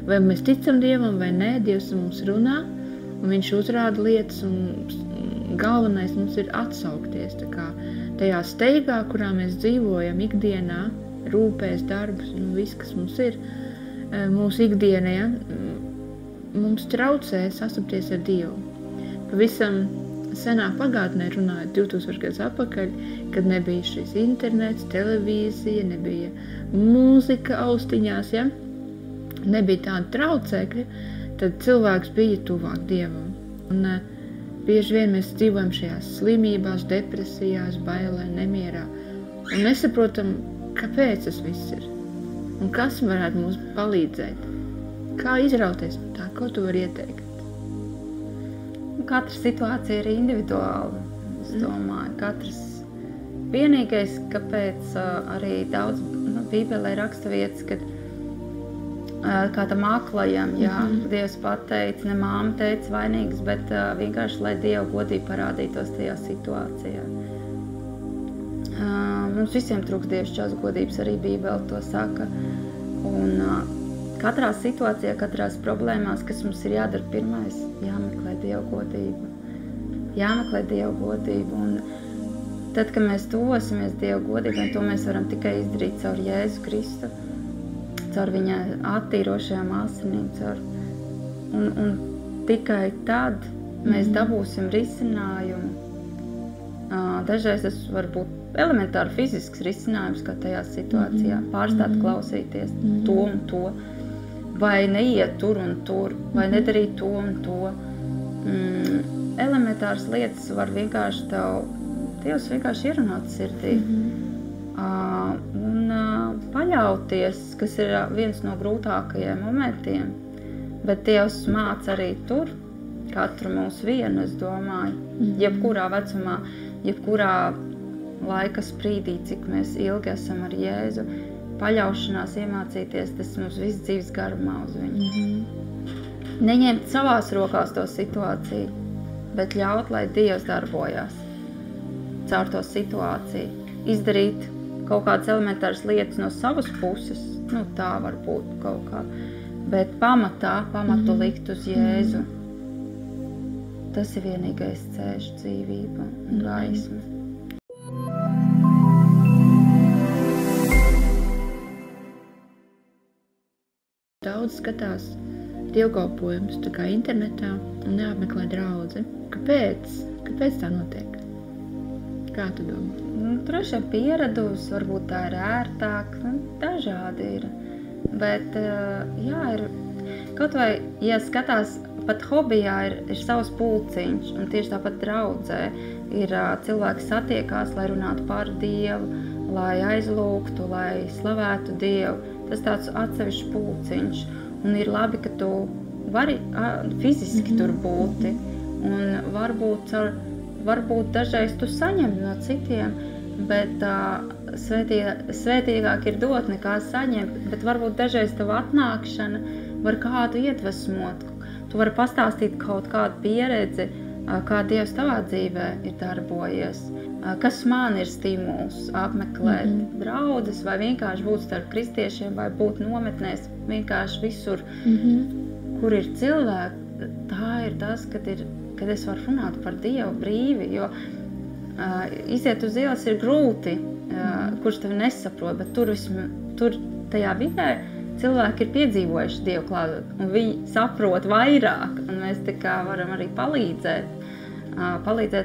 [SPEAKER 1] Vai mēs ticam Dievam vai nē, Dievs mums runā, un viņš uzrāda lietas, un galvenais mums ir atsaukties. Tā kā tajā steigā, kurā mēs dzīvojam ikdienā, rūpēs, darbs, viss, kas mums ir, mūsu ikdienā, mums traucē sastapties ar Dievu. Pavisam senā pagātnē runājot 2000 gadus atpakaļ, kad nebija šis internets, televīzija, nebija mūzika austiņās, ja? Nebija tāda traucēkļa, tad cilvēks bija tuvāk Dievam. Un bieži vien mēs dzīvojam šajās slimībās, depresijās, bailē, nemierā. Un nesaprotam, kāpēc tas viss ir. Un kas varētu mums palīdzēt. Kā izrauties no tā, ko tu vari ieteikt?
[SPEAKER 2] Katra situācija ir individuāla, es domāju. Katrs vienīgais, kāpēc arī daudz Bībelē raksta vietas, kad kā tam aklajam, Dievs pateica, ne māma teica vainīgs, bet vienkārši, lai Dieva godība parādītos tajā situācijā. Mums visiem trūks dievišķās godības, arī Bībele to saka. Un katrā situācijā, katrās problēmās, kas mums ir jādara pirmais, jāmeklē Dieva godība. Jāmeklē Dieva godība. Un tad, kad mēs tuvosimies Dieva godībai, to mēs varam tikai izdarīt caur Jēzu Kristu, caur viņa attīrošajām asinīm. Un tikai tad mēs dabūsim risinājumu. Dažreiz tas var būt elementāri fizisks risinājums, kā tajā situācijā, pārstāt klausīties to un to, vai neiet tur un tur, vai nedarīt to un to. Elementāras lietas var vienkārši Dievs vienkārši ierunāt sirdī. Un paļauties, kas ir viens no grūtākajiem momentiem, bet Dievs māca arī tur, katru mūsu vienu, es domāju, jebkurā vecumā, jebkurā laika sprīdī, cik mēs ilgi esam ar Jēzu, paļaušanās iemācīties, tas mums viss dzīves garumā uz viņu. Neņemt savās rokās to situāciju, bet ļaut, lai Dievs darbojās caur to situāciju. Izdarīt kaut kādas elementāras lietas no savas puses, tā var būt kaut kā, bet pamatu likt uz Jēzu. Tas ir vienīgais ceļš, dzīvība un gaisma.
[SPEAKER 1] Daudz skatās dievkalpojumus tā kā internetā un neapmeklē draudzi. Kāpēc tā notiek? Kā tu domā?
[SPEAKER 2] Droši vien pieradusi, varbūt tā ir ērtāk, dažādi ir. Bet, ir kaut vai, ja skatās, pat hobijā ir savs pulciņš, un tieši tāpat draudzē ir cilvēki satiekās, lai runātu par Dievu, lai aizlūgtu, lai slavētu Dievu. Tas tāds atsevišķs pulciņš, un ir labi, ka tu vari fiziski tur būti, un varbūt dažreiz tu saņem no citiem, bet svētīgāk ir dot nekā saņemt, bet varbūt dažreiz tava atnākšana var kādu iedvesmot. Tu vari pastāstīt kaut kādu pieredzi, kā Dievs tavā dzīvē ir darbojies, kas man ir stimuls apmeklēt draudzes, vai vienkārši būt starp kristiešiem, vai būt nometnēs, vienkārši visur, kur ir cilvēki. Tā ir tas, kad es varu runāt par Dievu brīvi, jo iziet uz ielas ir grūti, kurš tevi nesaprot, bet tur tajā vidē cilvēki ir piedzīvojuši Dievu klātbūtni, un viņi saprot vairāk, un mēs tā kā varam arī palīdzēt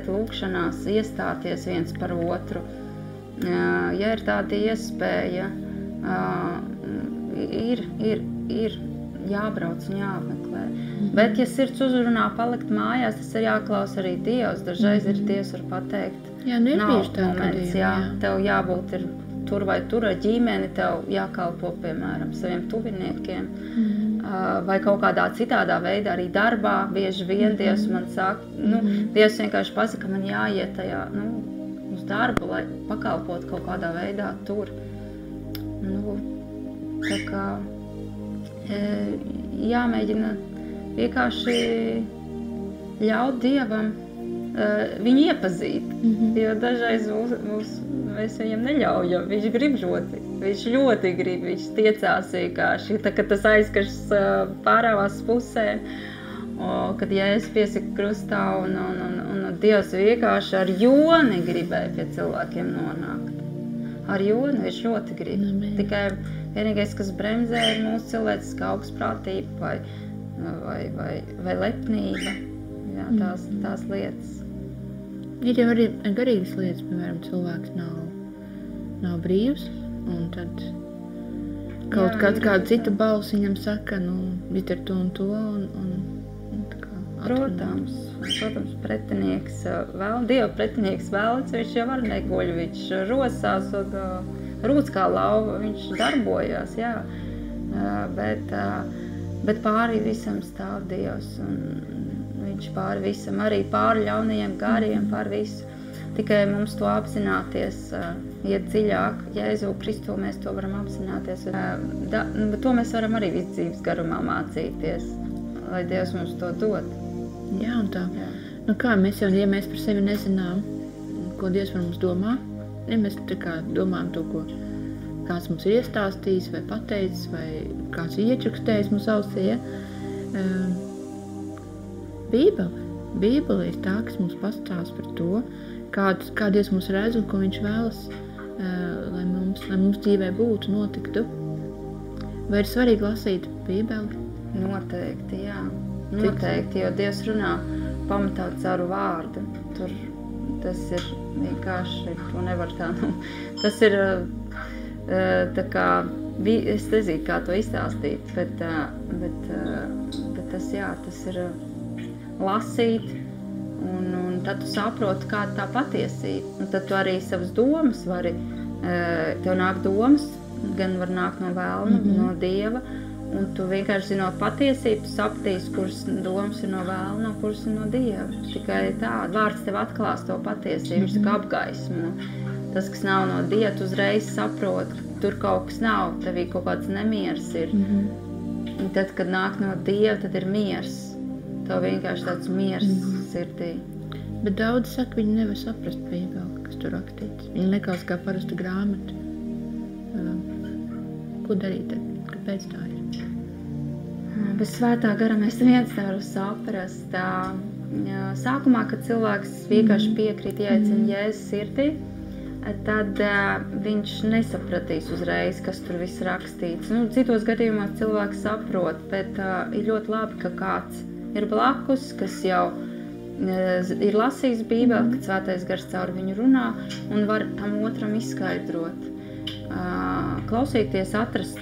[SPEAKER 2] lūgšanās, iestāties viens par otru. Ja ir tāda iespēja, ir jābrauc un jāapmeklē. Bet, ja sirds uzrunā palikt mājās, tas ir jāklausa arī Dievs. Dažreiz ir Dievs var pateikt.
[SPEAKER 1] Jā, nebieži tā
[SPEAKER 2] moments, tev jābūt ir tur vai tur ar ģimeni, tev jākalpo, piemēram, saviem tuviniekiem, vai kaut kādā citādā veidā, arī darbā, bieži vien Dievs man saka, Dievs vienkārši pasaka, man jāiet tajā, uz darbu, lai pakalpot kaut kādā veidā tur. Tā kā jāmēģina vienkārši ļaut Dievam viņu iepazīt, jo dažreiz mēs viņam neļaujam, viņš grib viņš ļoti grib, viņš tiecās vienkārši, tā, kad tas aizkašas pārāvās pusē, kad Jēzus piesaka krustā un Dievs vienkārši ar joni gribēja pie cilvēkiem nonākt. Ar joni viņš ļoti grib. Tikai vienīgais, kas bremzē, ir mūsu cilvēciskā augstprātība vai lepnība, tās lietas.
[SPEAKER 1] Ir jau arī garīgas lietas, piemēram, cilvēks nav brīvs, un tad kāda cita balss viņam saka, it ar to un to, un tā kā
[SPEAKER 2] Protams, pretinieks Dieva pretinieks vēlēts, viņš jau var neguļ, viņš rosās un rūc kā lauva, viņš darbojās, bet pāri visam stāv Dievs, un viņš pāri visam, arī pāri ļaunajiem gariem, pāri visu. Tikai mums to apzināties, iet dziļāk, Jēzu Kristu mēs to varam apzināties. Bet to mēs varam arī visu dzīves garumā mācīties, lai Dievs mums to dod.
[SPEAKER 1] Jā, un tā. Kā mēs jau, ja mēs par sevi nezinām, ko Dievs par mums domā, ja mēs tā kā domājam to, ko kāds mums ir iestāstījis vai pateicis, vai kāds ir iečukstējis mums ausī, Bībele ir tā, kas mums pastāst par to, kā Dievs mūs redz un ko viņš vēlas, lai mums dzīvē būtu, notiktu. Vai ir svarīgi lasīt Bībeli?
[SPEAKER 2] Noteikti, jā. Noteikti, jo Dievs runā pamatā caur vārdu. Tur tas ir vienkārši, to nevar tā, tas ir tā kā, es nezinu, kā to izstāstīt, bet tas, jā, tas ir lasīt, un tad tu saproti, kāda tā patiesība. Un tad tu arī savas domas vari, tev nāk domas, gan var nākt no vēlna, no Dieva, un tu vienkārši zinot patiesību, tu sapratīsi, kuras domas ir no vēlna, un kuras ir no Dieva. Tikai tā, vārds tev atklās to patiesību, viņš tā apgaismo. Tas, kas nav no Dieva, tu uzreiz saproti, tur kaut kas nav, tevī kaut kāds nemieris ir. Un tad, kad nāk no Dieva, tad ir miers. Tev vienkārši tāds miers sirdī.
[SPEAKER 1] Bet daudz saka, viņi nevar saprast Bībeli, kas tur rakstīts. Viņi neklaus kā parasta grāmata. Ko darīt tad? Kāpēc tā ir?
[SPEAKER 2] Bez svētā gara mēs viens nevaram saprast. Sākumā, kad cilvēks vienkārši piekrīt ieaicina Jēzus sirdī, tad viņš nesapratīs uzreiz, kas tur viss rakstīts. Citos gadījumos cilvēks saprot, bet ir ļoti labi, ka kāds ir blakus, kas jau ir lasījis Bībeli, kad svētais gars caur viņu runā un var tam otram izskaidrot. Klausīties, atrast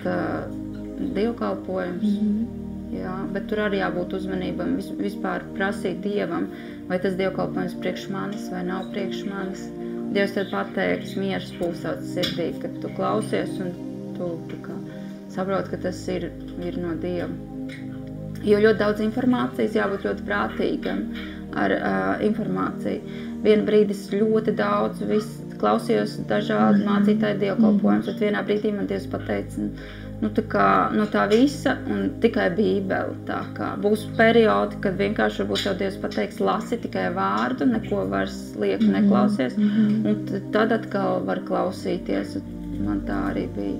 [SPEAKER 2] dievkalpojumus, jā, bet tur arī jābūt uzmanībam, vispār prasīt Dievam, vai tas dievkalpojums priekš manis vai nav priekš manis. Dievs tev pateiks, mieras pulsauts sirdī, kad tu klausies un tu saproti, ka tas ir no Dieva. Jo ļoti daudz informācijas, jābūt ļoti prātīgam ar informāciju. Vienu brīdi es ļoti daudz klausījos dažādu mācītāju dievkalpojumus, bet vienā brīdī man Dievs pateica, no tā visa un tikai Bībeli. Tā kā būs periodi, kad vienkārši varbūt tev Dievs pateiks, lasi tikai vārdu, neko vairs lieku neklausies, un tad atkal var klausīties. Man tā arī bija.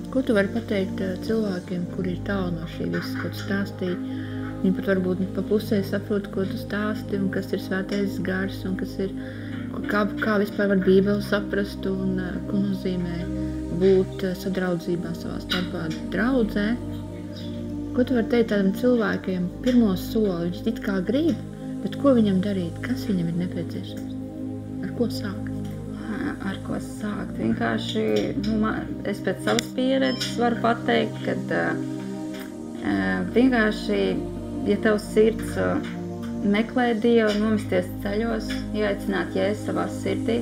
[SPEAKER 1] Ko tu vari pateikt cilvēkiem, kuri ir tālu no šī visa, ko tu stāstīji? Viņi pat varbūt pa pusē saprot, ko tu stāsti, un kas ir svētais gars, un kas ir, kā vispār var Bībeli saprast, un ko nozīmē būt sadraudzībā savā starpā draudzē. Ko tu vari teikt tādam cilvēkiem? Pirmo soli, viņš it kā grib, bet ko viņam darīt? Kas viņam ir nepieciešams? Ar ko sākt?
[SPEAKER 2] Ar ko sākt? Vienkārši, es pēc savas pieredzes varu pateikt, ka vienkārši, ja tavs sirds meklē Dievu, nomisties ceļos, ieaicināt Jēzu savā sirdī,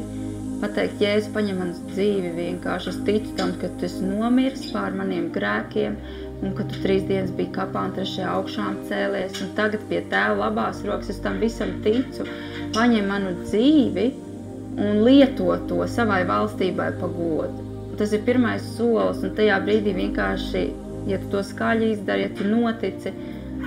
[SPEAKER 2] pateikt, Jēzu, paņem manas dzīvi vienkārši. Es ticu tam, ka tu esi nomiris pār maniem grēkiem, un ka tu 3 dienas biji kapā un 3. augšām cēlies, un tagad pie Tēva labās rokas, es tam visam ticu. Paņem manu dzīvi un lieto to savai valstībai pa godu. Tas ir pirmais solis, un tajā brīdī vienkārši, ja tu to skaļi izdari, ja tu notici,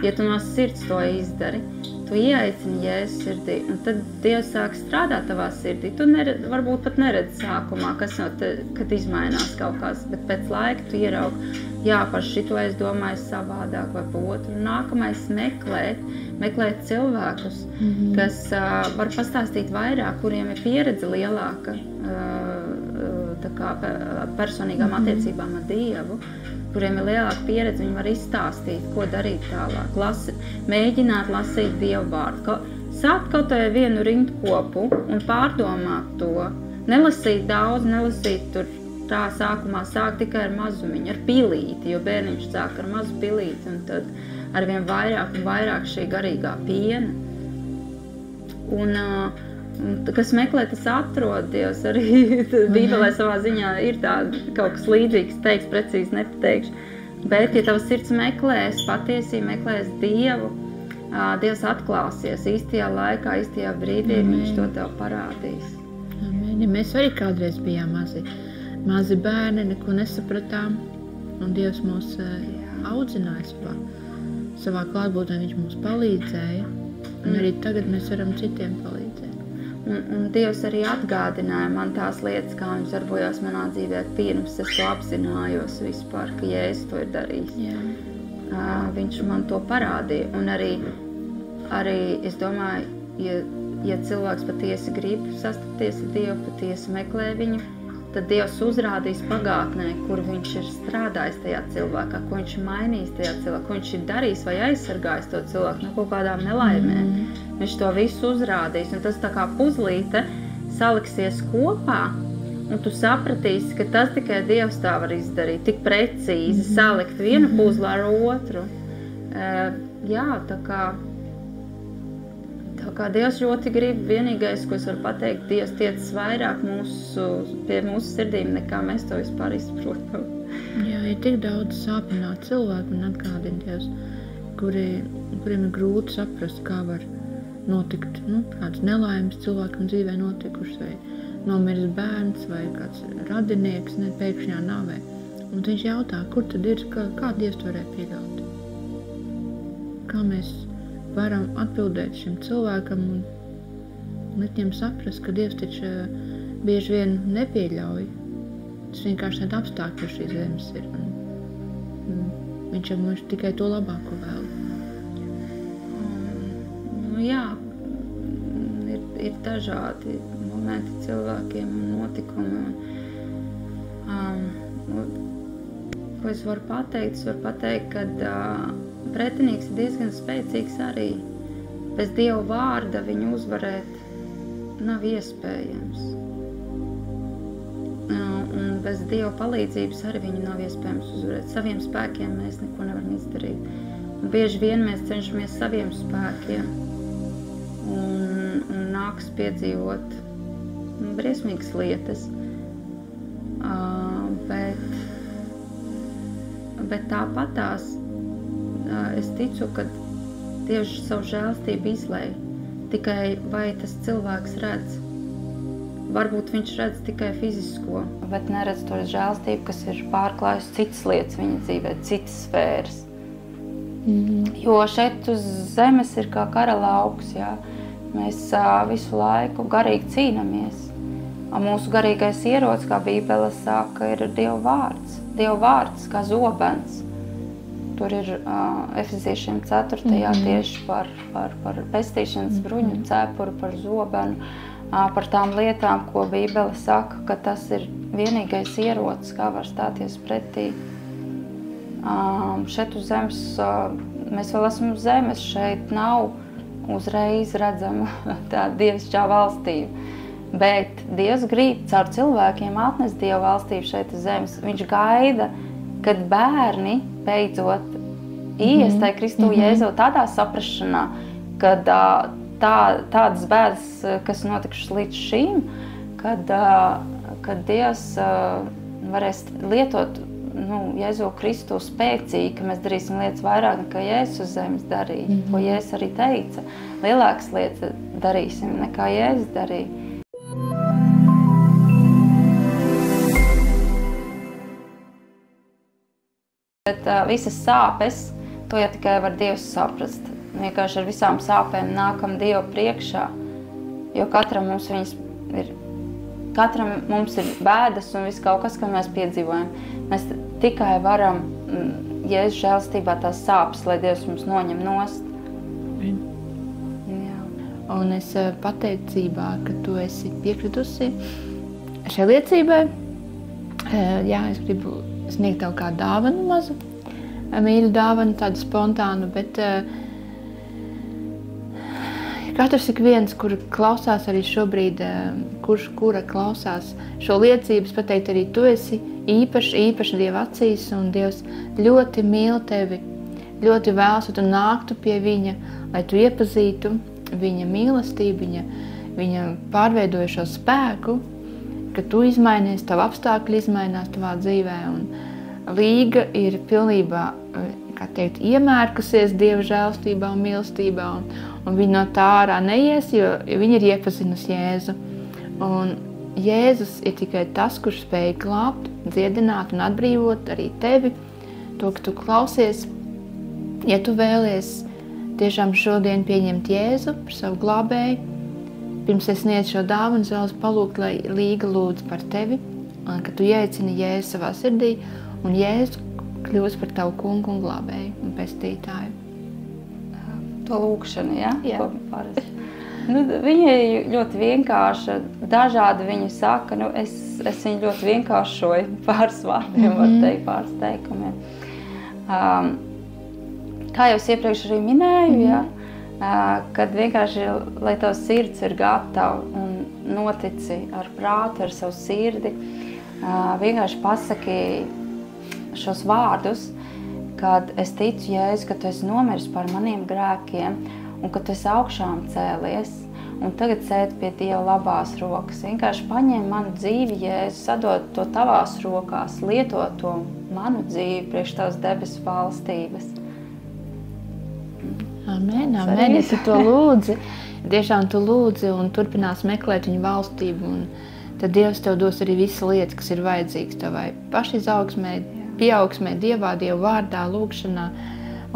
[SPEAKER 2] ja tu no sirds to izdari, tu ieaicini Jēzus sirdī, un tad Dievs sāk strādāt tavā sirdī. Tu varbūt pat neredzi sākumā, kad izmainās kaut kas, bet pēc laika tu ieraugi, jā, par šito es domāju savādāk vai pa otru. Nākamais meklēt cilvēkus, kas var pastāstīt vairāk, kuriem ir pieredze lielāka tā kā personīgām attiecībām ar Dievu, kuriem ir lielāka pieredze, viņi var izstāstīt, ko darīt tālāk. Mēģināt lasīt Dievu vārdu. Sākt kaut vai vienu rindkopu un pārdomāt to. Nelasīt daudz, nelasīt tur tā sākumā, sāk tikai ar mazumiņu, ar pilīti, jo bērniņš sāk ar mazu pilīti, un tad arvien vairāk un vairāk šī garīgā piena. Un kas meklē, tas atrod. Dievs arī Bībelē savā ziņā ir tāda kaut kas līdzīgs, teiks, precīzi nepateikšu. Bet, ja tavs sirds meklēs patiesību, meklēs Dievu, Dievs atklāsies īstajā laikā, īstajā brīdī, viņš to tev parādīs.
[SPEAKER 1] Amen. Ja mēs arī kādreiz bijām mazi bērni, neko nesapratām, un Dievs mūs audzināja savā klātbūtnē, viņš mums palīdzēja, un arī tagad mēs varam citiem palīdzēt.
[SPEAKER 2] Un Dievs arī atgādināja man tās lietas, kā viņš darbojās manā dzīvē, pirms es to apzinājos vispār, ka Jēzus to ir darījis. Viņš man to parādīja. Un arī es domāju, ja cilvēks patiesi grib sastapties ar Dievu, patiesi meklē viņu, tad Dievs uzrādīs pagātnē, kur viņš ir strādājis tajā cilvēkā, ko viņš ir mainījis tajā cilvēkā, ko viņš ir darījis vai aizsargājis to cilvēku no kaut kādām nelaimēm. Viņš to visu uzrādīs, un tas tā kā puzlīte saliksies kopā, un tu sapratīsi, ka tas tikai Dievs tā var izdarīt, tik precīzi salikt vienu puzli ar otru. Jā, tā kā Dievs ļoti grib, vienīgais, ko es varu pateikt, Dievs tiecas vairāk pie mūsu sirdīm, nekā mēs to vispār izprotam.
[SPEAKER 1] Jā, ir tik daudz sāpināti cilvēki, man atgādina Dievs, kuriem ir grūti saprast, kā var notikt, kāds nelaimes cilvēkam dzīvē notikušas, vai nomiris bērns, vai kāds radinieks pēkšņā nāvē. Un viņš jautā, kur tad ir, kā Dievs to varēja pieļaut? Kā mēs varam atbildēt šim cilvēkam un likt viņam saprast, ka Dievs taču bieži vien nepieļauj. Tas vienkārši tāda apstākļi par šīs zemes ir. Viņš jau mums tikai to labāko vēl.
[SPEAKER 2] Jā, ir dažādi momenti cilvēkiem un notikumi. Ko es varu pateikt? Es varu pateikt, ka pretinīgs ir diezgan spēcīgs arī. Bez Dieva vārda viņu uzvarēt nav iespējams. Un bez Dieva palīdzības arī viņu nav iespējams uzvarēt. Saviem spēkiem mēs neko nevaram izdarīt. Un bieži vien mēs cenšamies saviem spēkiem un nāks piedzīvot briesmīgas lietas. Bet tāpatās es ticu, ka Dievs savu žēlstību izlej. Tikai vai tas cilvēks redz? Varbūt viņš redz tikai fizisko, bet neredz to žēlstību, kas ir pārklājusi citas lietas viņa dzīvē, citas sfēras. Jo šeit uz zemes ir kā kara lauks, jā. Mēs visu laiku garīgi cīnamies. Mūsu garīgais ierocis, kā Bībele saka, ir Dieva vārds. Dieva vārds kā zobens. Tur ir Efeziešiem 4. Tieši par pestīšanas bruņu cepuru, par zobenu, par tām lietām, ko Bībele saka, ka tas ir vienīgais ierocis, kā var stāties pretī. Šeit uz zemes, mēs vēl esam uz zemes, šeit nav uzreiz redzama tā dievišķā valstība. Bet Dievs grib caur cilvēkiem atnest Dieva valstību šeit uz zemes. Viņš gaida, kad bērni beidzot ies tai Kristu Jēzu tādā saprašanā, kad tādas bēdas, kas notikušas līdz šīm, kad Dievs varēs lietot Jēzu Kristu spēcīgi, ka mēs darīsim lietas vairāk nekā Jēzus uz zemes darīja, ko Jēzus arī teica. Lielākas lietas darīsim nekā Jēzus darīja. Bet visas sāpes, to jau tikai var Dievs saprast. Vienkārši ar visām sāpēm nākam Dievu priekšā, jo katram mums ir bēdas un viss kaut kas, ko mēs piedzīvojam. Mēs tikai varam Jēzus žēlstībā tās sāpes, lai Dievs mums noņem nost. Jā.
[SPEAKER 1] Un es pateicībā, ka tu esi piekritusi šai liecībai. Jā, es gribu sniegt tev kādu dāvanu mazu, mīļu dāvanu, tādu spontānu, bet katrs ik viens, kur klausās arī šobrīd, kura klausās šo liecības, pateikt arī tu esi īpaši Dieva acīs, un Dievs ļoti mīl tevi, ļoti vēlas, lai tu nāktu pie viņa, lai tu iepazītu viņa mīlestību, viņa pārveidojušo spēku, ka tu izmainies, tavu apstākļi izmainās tavā dzīvē, un Līga ir pilnībā, kā teikt, iemērkusies Dieva žēlstībā un mīlestībā, un viņa no tā ārā neies, jo viņa ir iepazinusi Jēzu. Un Jēzus ir tikai tas, kurš spēj glābt, dziedināt un atbrīvot arī tevi, to, ka tu klausies. Ja tu vēlies tiešām šodien pieņemt Jēzu par savu glābēju, pirms es sniedzu šo dāvanu, es vēlos palūgt, lai Līga lūdz par tevi, un ka tu ieaicini Jēzu savā sirdī, un Jēzus kļūs par tavu kungu un glābēju un pestītāju.
[SPEAKER 2] To lūkšanu, ja? Jā. Viņa ir ļoti vienkārša, dažādi viņa saka, es es viņu ļoti vienkāršoju pāris vārdiem, var teikt, pāris teikumiem. Kā jau es iepriekš arī minēju, kad vienkārši, lai tavs sirds ir gatava un notici ar prātu, ar savu sirdi, vienkārši pasaki šos vārdus, kad es ticu, Jēzu, ka tu esi nomiris par maniem grēkiem un ka tu esi augšām cēlies un tagad sēdi pie Dieva labās rokas. Vienkārši paņem manu dzīvi, Jēzu, sadod to tavās rokās, lieto to manu dzīvi priekš tavas debesu valstības.
[SPEAKER 1] Amen, amen, ja tu to lūdzi, tiešām tu lūdzi un turpinās meklēt viņu valstību, un tad Dievs tev dos arī visas lietas, kas ir vajadzīgas tavai pašizaugsmē, pieaugsmē Dievā, Dieva vārdā, lūgšanā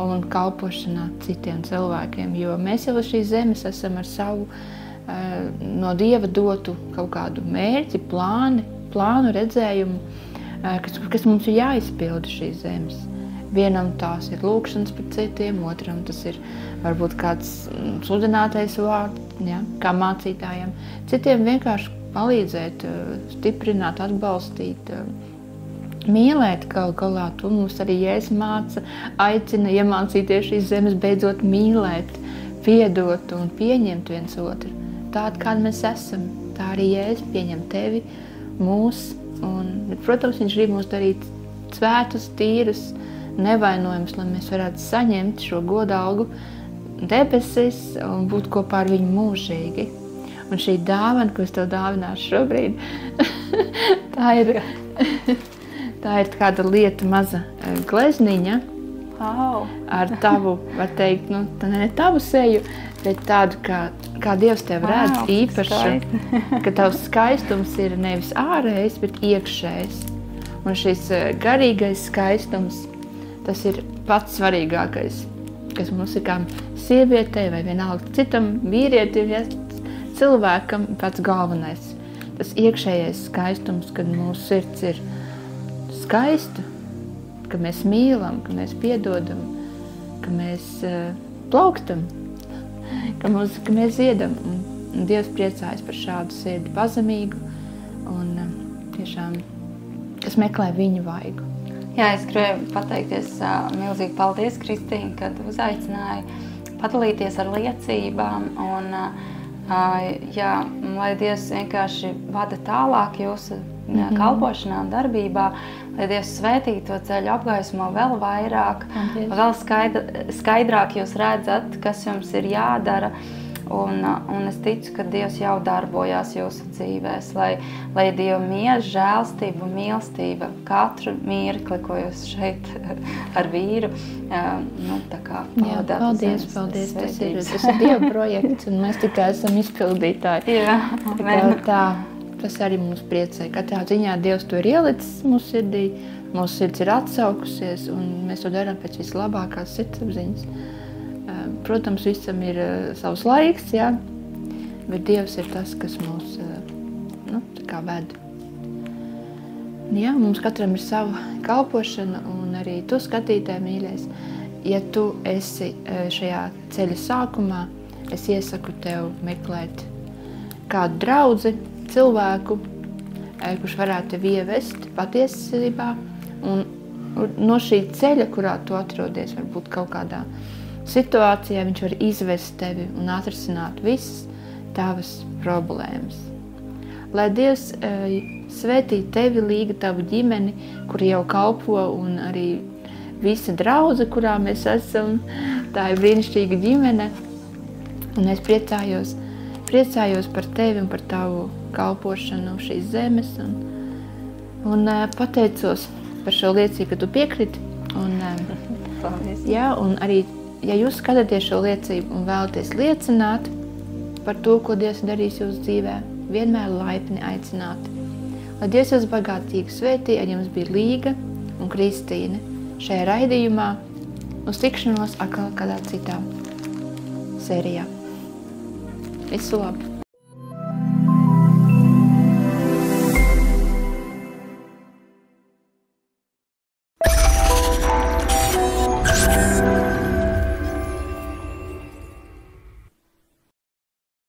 [SPEAKER 1] un kalpošanā citiem cilvēkiem, jo mēs jau uz šīs zemes esam ar savu no Dieva dotu kaut kādu mērķi, plānu redzējumu, kas mums ir jāizpilda šīs zemes. Vienam tās ir lūkšanas par citiem, otram tas ir varbūt kāds sludinātais vārds, ja, kā mācītājiem. Citiem vienkārši palīdzēt, stiprināt, atbalstīt, mīlēt galu galā. Tu mums arī Jēzus māca, aicina iemācīties šīs zemes beidzot mīlēt, piedot un pieņemt viens otru. Tāda, kāda mēs esam, tā arī Jēzus pieņem tevi, mūs. Un, protams, viņš grib mūs darīt svētus, tīrus, nevainojums, lai mēs varētu saņemt šo godalgu debesis un būt kopā ar viņu mūžīgi. Un šī dāvana, ko es tev dāvināšu šobrīd, tā ir kāda lieta maza glezniņa ar tavu, var teikt, ne tavu seju, bet tādu, kā Dievs tev redz īpašu, ka tavs skaistums ir nevis ārējs, bet iekšējs. Un šis garīgais skaistums, tas ir pats svarīgākais, kas mums ir kā sievietei vai vienalga citam vīrietim, ja, cilvēkam pats galvenais. Tas iekšējais skaistums, kad mūsu sirds ir skaista, ka mēs mīlam, ka mēs piedodam, ka mēs plaukstam, ka mēs ziedam. Un Dievs priecājas par šādu sirdi pazemīgu un tiešām, kas meklē viņu vaigu.
[SPEAKER 2] Jā, es gribēju pateikties milzīgi paldies, Kristīne, kad uzaicināji padalīties ar liecībām un lai Dievs vienkārši vada tālāk jūsu kalpošanā un darbībā, lai Dievs svētī to ceļu apgaismo vēl vairāk, vēl skaidrāk jūs redzat, kas jums ir jādara. Un es ticu, ka Dievs jau darbojās jūsu dzīvēs, lai Dieva miers, žēlstība un mīlestība katru mirkli, ko jūs šeit ar vīru, tā kā pavadāt.
[SPEAKER 1] Paldies. Tas ir Dieva projekts, un mēs tikai esam izpildītāji.
[SPEAKER 2] Jā,
[SPEAKER 1] tas arī mums priecē. Katrā ziņā Dievs to ir ielicis mūsu sirdī, mūsu sirds ir atsaukusies, un mēs to darām pēc vislabākās sirdsapziņas. Protams, visam ir savs laiks, jā, bet Dievs ir tas, kas mūs tā kā ved. Jā, mums katram ir sava kalpošana, un arī tu, skatītāj, mīļais, ja tu esi šajā ceļa sākumā, es iesaku tev meklēt kādu draudzi, cilvēku, kurš varētu tevi ievest patiesībā, un no šī ceļa, kurā tu atrodies, varbūt kaut kādā situācijā viņš var izvest tevi un atrisināt visas tavas problēmas. Lai Dievs svētī tevi, Līga, tavu ģimeni, kur jau kalpo, un arī visa draudze, kurā mēs esam. Tā ir brīnišķīga ģimene, un es priecājos par tevi un par tavu kalpošanu šīs zemes, un pateicos par šo liecību, ka tu piekriti. Un arī ja jūs skatāties šo liecību un vēlaties liecināt par to, ko Dievs darīs jūsu dzīvē, vienmēr laipni aicināti. Lai Dievs jūs bagātīgi svētī, ar jums bija Līga un Kristīne šajā raidījumā, uz tikšanos atkal kādā citā sērijā. Visu labu!